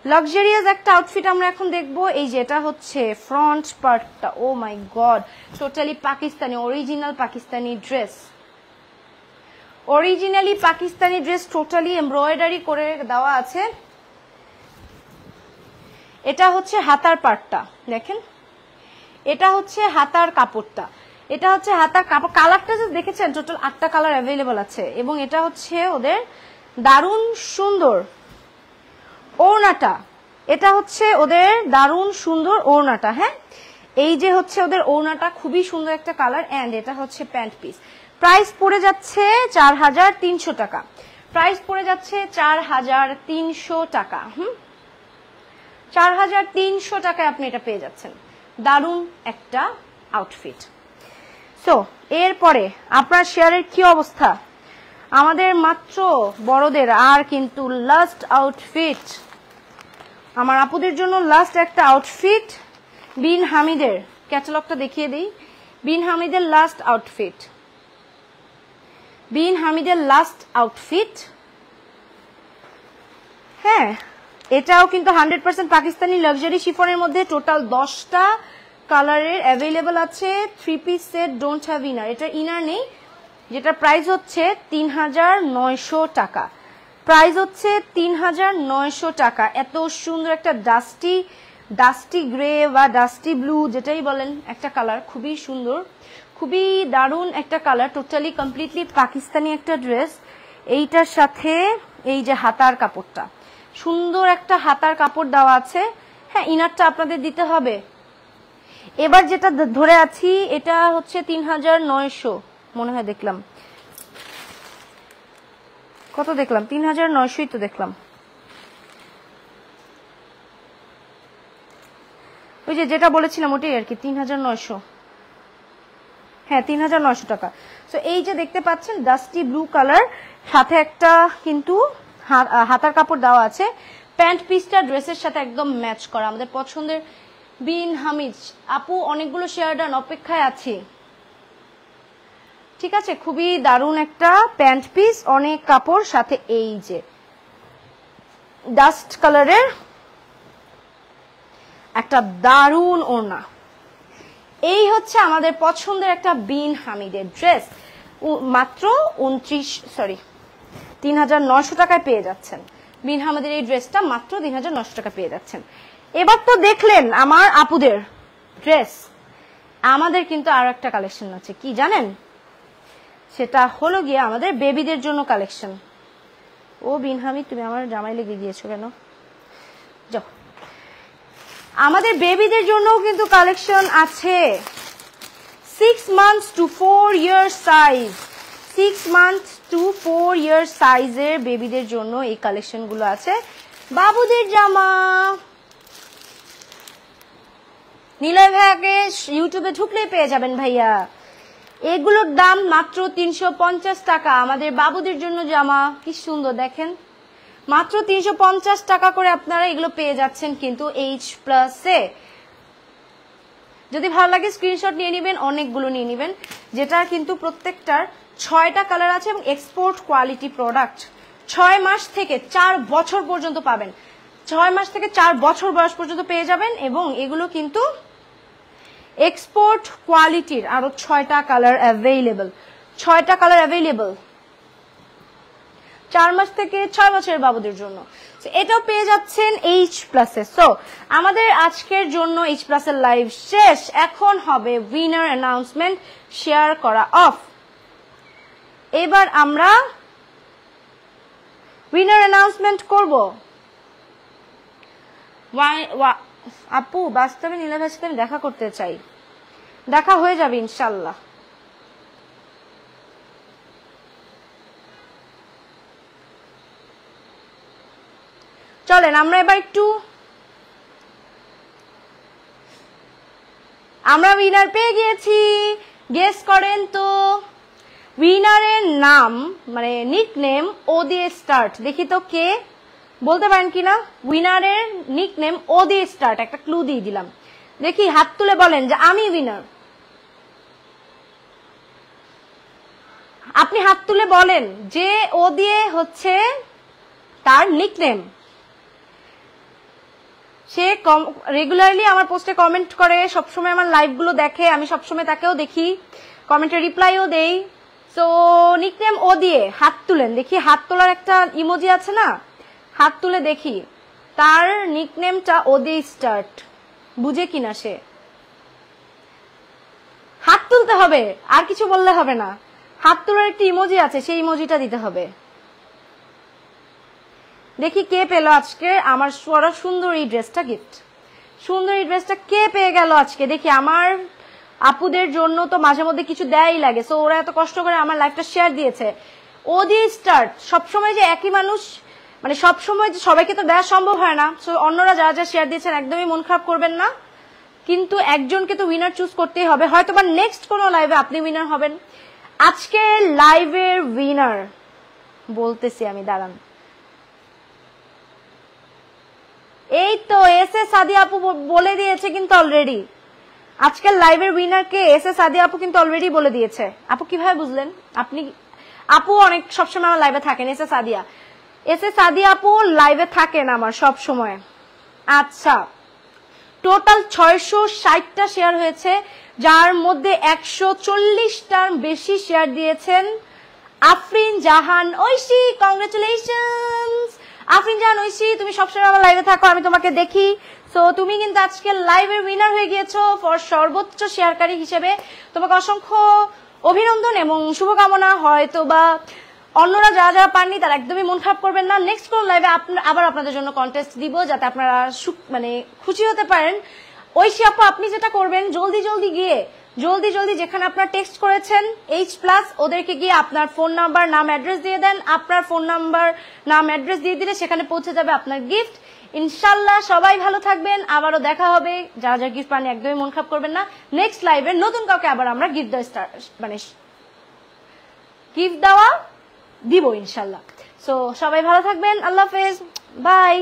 লাক্সারিয়াস একটা আউটফিট আমরা এখন দেখবো। এই যে এটা হচ্ছে ফ্রন্ট পার্টটা, oh my god, totally Pakistani, original Pakistani dress, originally Pakistani dress, totally embroidery করে দেওয়া আছে। এটা হচ্ছে হাতার পার্টটা, দেখেন এটা হচ্ছে হাতার কাপড়টা, এটা হচ্ছে হাতার কাপড়। কালারটা যে দেখেছেন, টোটাল 8টা কালার অ্যাভেলেবল আছে, এবং এটা হচ্ছে ওদের দারুণ সুন্দর ওড়নাটা, এটা হচ্ছে ওদের দারুণ সুন্দর ওড়নাটা, হ্যাঁ এই যে হচ্ছে ওদের ওড়নাটা, খুবই সুন্দর একটা কালার। এন্ড এটা হচ্ছে প্যান্ট পিস। প্রাইস পড়ে যাচ্ছে 4300 টাকা, প্রাইস পড়ে যাচ্ছে 4300 টাকা। 4300 টাকায় আপনি এটা পেয়ে যাচ্ছেন, দারুণ একটা আউটফিট। সো এরপরে আপনার শেয়ারের কি অবস্থা? আমাদের মাত্র বড়দের আর কিন্তু লাস্ট আউটফিট, আমার আপুদের জন্য লাস্ট একটা আউটফিট, বিন হামিদের ক্যাটালগটা দেখিয়ে দিই। বিন হামিদের লাস্ট আউটফিট, বিন হামিদের লাস্ট আউটফিট। হ্যাঁ, এটাও কিন্তু 100% পাকিস্তানি লাক্সারি শিফনের মধ্যে টোটাল 10টা কালারের অ্যাভেলেবল আছে। 3 piece set, don't have inner. এটা ইনার নেই, যেটা প্রাইস হচ্ছে 3900 টাকা। প্রাইস হচ্ছে 3900 টাকা। এত সুন্দর একটা ডাস্টি গ্রে বা ডাস্টি ব্লু যেটাই বলেন একটা কালার, খুবই সুন্দর, খুবই দারুণ একটা কালার। টোটালি কমপ্লিটলি পাকিস্তানি একটা ড্রেস। এইটার সাথে এই যে হাতার কাপড়টা, সুন্দর একটা হাতার কাপড় দেওয়া আছে। হ্যাঁ, ইনারটা আপনাদের দিতে হবে। এবার যেটা ধরে আছি এটা হচ্ছে 3900 মনে হয়, দেখলাম কত দেখলাম, 3900ই তো দেখলাম। ওই যে যেটা বলেছিলাম ওটাই আর কি, 3900। হ্যাঁ, 3900 টাকা। তো এই যে দেখতে পাচ্ছেন ডাস্টি ব্লু কালার, সাথে একটা কিন্তু হাতার কাপড় দেওয়া আছে। প্যান্ট পিসটা ড্রেসের সাথে একদম ম্যাচ করা, আমাদের পছন্দের বিন হামিদ আপু। অনেকগুলো শেয়ার ডান, অপেক্ষায় আছি। ঠিক আছে, খুবই দারুণ একটা প্যান্ট পিস, অনেক কাপড়, সাথে এই যে ডাস্ট কালারের একটা দারুণ ওড়না। এই হচ্ছে আমাদের পছন্দের একটা বিন হামিদের ড্রেস। মাত্র 3900 টাকায় পেয়ে যাচ্ছেন। বিন হামিদের এই ড্রেসটা মাত্র 3900 টাকা পেয়ে যাচ্ছেন। এবার তো দেখলেন আমার আপুদের ড্রেস, আমাদের কিন্তু আরো একটা কালেকশন আছে, কি জানেন? সেটা হলো গিয়ে আমাদের বেবিদের জন্য কালেকশন। ও বিন হামিদ, তুমি আমার জামাই লেগে গিয়েছো কেন? যাও, আমাদের বেবিদের জন্যও কিন্তু কালেকশন আছে। 6 months to 4 years size, 6 months to 4 years সাইজের বেবিদের জন্য এই কালেকশন গুলো আছে। বাবুদের জামা নিলয় ভাইয়াকে ইউটিউবে ঢুকলে পেয়ে যাবেন ভাইয়া। এগুলোর দাম মাত্র 350 টাকা। আমাদের বাবুদের জন্য জামা কি সুন্দর দেখেন, মাত্র 350 টাকা করে আপনারা এগুলো পেয়ে যাচ্ছেন কিন্তু H+-এ। যদি ভালো লাগে স্ক্রিনশট নিয়ে নেবেন, অনেকগুলো নিয়ে নেবেন, যেটা কিন্তু প্রত্যেকটার 6টা কালার আছে এবং এক্সপোর্ট কোয়ালিটি প্রোডাক্ট। 6 মাস থেকে 4 বছর পর্যন্ত পাবেন, 6 মাস থেকে 4 বছর বয়স পর্যন্ত পেয়ে যাবেন। এবং এগুলো কিন্তু এক্সপোর্ট কোয়ালিটির। আরো 6টা কালার অ্যাভেলেবল, 6টা কালার অ্যাভেলেবল 4 মাস থেকে 6 বছরের বাবুদের জন্য। এটাও পেয়ে যাচ্ছেন H+-এ। সো আমাদের আজকের জন্য H+-এর লাইভ শেষ। এখন হবে উইনার অ্যানাউন্সমেন্ট, শেয়ার করা অফ। এবার আমরা উইনার অ্যানাউন্সমেন্ট করব। আপু বাস্তবে নীলা ভাইয়ের সাথে আমি দেখা করতে চাই, দেখা হয়ে যাবে ইনশাল্লাহ। চলেন আমরা এবার একটু, আমরা উইনার পেয়ে গিয়েছি। গেস করেন তো উইনারের নাম, মানে নিকনেম ও দিয়ে স্টার্ট। দেখি তো কে বলতে পারেন কিনা। উইনারের নিকনেম ও দিয়ে স্টার্ট, একটা ক্লু দিয়ে দিলাম। দেখি হাত তুলে বলেন যে আমি উইনার। আপনি হাত তুলে বলেন যে ও দিয়ে হচ্ছে তার নিকনেম। সে রেগুলারলি আমার পোস্টে কমেন্ট করে, সবসময় আমার লাইভ গুলো দেখে, আমি সবসময় তাকেও দেখি, কমেন্টে রিপ্লাইও দেই। সো নিকনেম ও দিয়ে হাত তুলেন, দেখি হাত তোলার একটা ইমোজি আছে না, হাত তুলে দেখি তার নিকনেমটা ও দিয়ে স্টার্ট, বুঝে কিনা সে। হাত তুলতে হবে, আর কিছু বললে হবে না। হাত তোলার একটা ইমোজি আছে, সেই ইমোজিটা দিতে হবে। দেখি কে পেল আজকে আমার সুন্দর এই ড্রেসটা গিফট। সুন্দর এই ড্রেসটা কে পেয়ে গেল আজকে দেখি। আমার আপুদের জন্য তো মাঝে মধ্যে কিছু দেয়ই লাগে, সো ওরা এত কষ্ট করে আমার লাইফটা শেয়ার দিয়েছে। ও দিয়ে স্টার্ট। সবসময় যে একই মানুষ, মানে সবসময় যে সবাইকে তো দেওয়া সম্ভব হয় না, সো অন্যরা যারা যা শেয়ার দিয়েছেন একদমই মন খারাপ করবেন না, কিন্তু একজনকে তো উইনার চুজ করতেই হবে। হয়তো বা নেক্সট কোনো লাইভে আপনি উইনার হবেন। আজকে লাইভের উইনার বলতেছি আমি, দাঁড়ান। এই তো এস এ সাদিয়া আপু বলে দিয়েছে কিন্তু অলরেডি, আজকের লাইভের winner K S A Sadia আপু কিন্তু অলরেডি বলে দিয়েছে। আপু কিভাবে বুঝলেন? আপনি আপু অনেক সবসময় আমার লাইভে থাকেন। এস এ সাদিয়া আপু লাইভে থাকেন আমার সব সময়। আচ্ছা, টোটাল 660টা শেয়ার হয়েছে, যার মধ্যে 140টার বেশি শেয়ার দিয়েছেন আফরিন জাহান ঐশী। কংগ্রেচুলেশনস আফরিন জাহান ঐশী, তুমি সবসময় আমার লাইভে থাকো, আমি তোমাকে দেখি। সো তুমি কিন্তু আজকে লাইভের উইনার হয়ে গিয়েছো ফর সর্বোচ্চ শেয়ারকারী হিসেবে। তোমাকে অসংখ্য অভিনন্দন এবং শুভকামনা। হয়তো বা অন্যরা যারা যারা পাননি তারা একদমই মন খারাপ করবেন না, নেক্সট কোন লাইভে আবার আপনাদের জন্য কন্টেস্ট দিব, যাতে আপনারা মানে খুশি হতে পারেন। ঐশী আপু, আপনি যেটা করবেন, জলদি গিয়ে জলদি যেখানে আপনার টেক্সট করেছেন H+ ওদেরকে গিয়ে আপনার ফোন নাম্বার নাম অ্যাড্রেস দিয়ে দেন। আপনার ফোন নাম্বার নাম অ্যাড্রেস দিয়ে দিলে সেখানে পৌঁছে যাবে আপনার গিফট। ইনশাল্লাহ সবাই ভালো থাকবেন, আবারও দেখা হবে। যারা যারা গিফট পাননি একদমই মন খারাপ করবেন না, নেক্সট লাইভে নতুন কাউকে আবার আমরা গিফট দেওয়া দিব ইনশাল্লাহ। সো সবাই ভালো থাকবেন, আল্লাহ হাফেজ, বাই।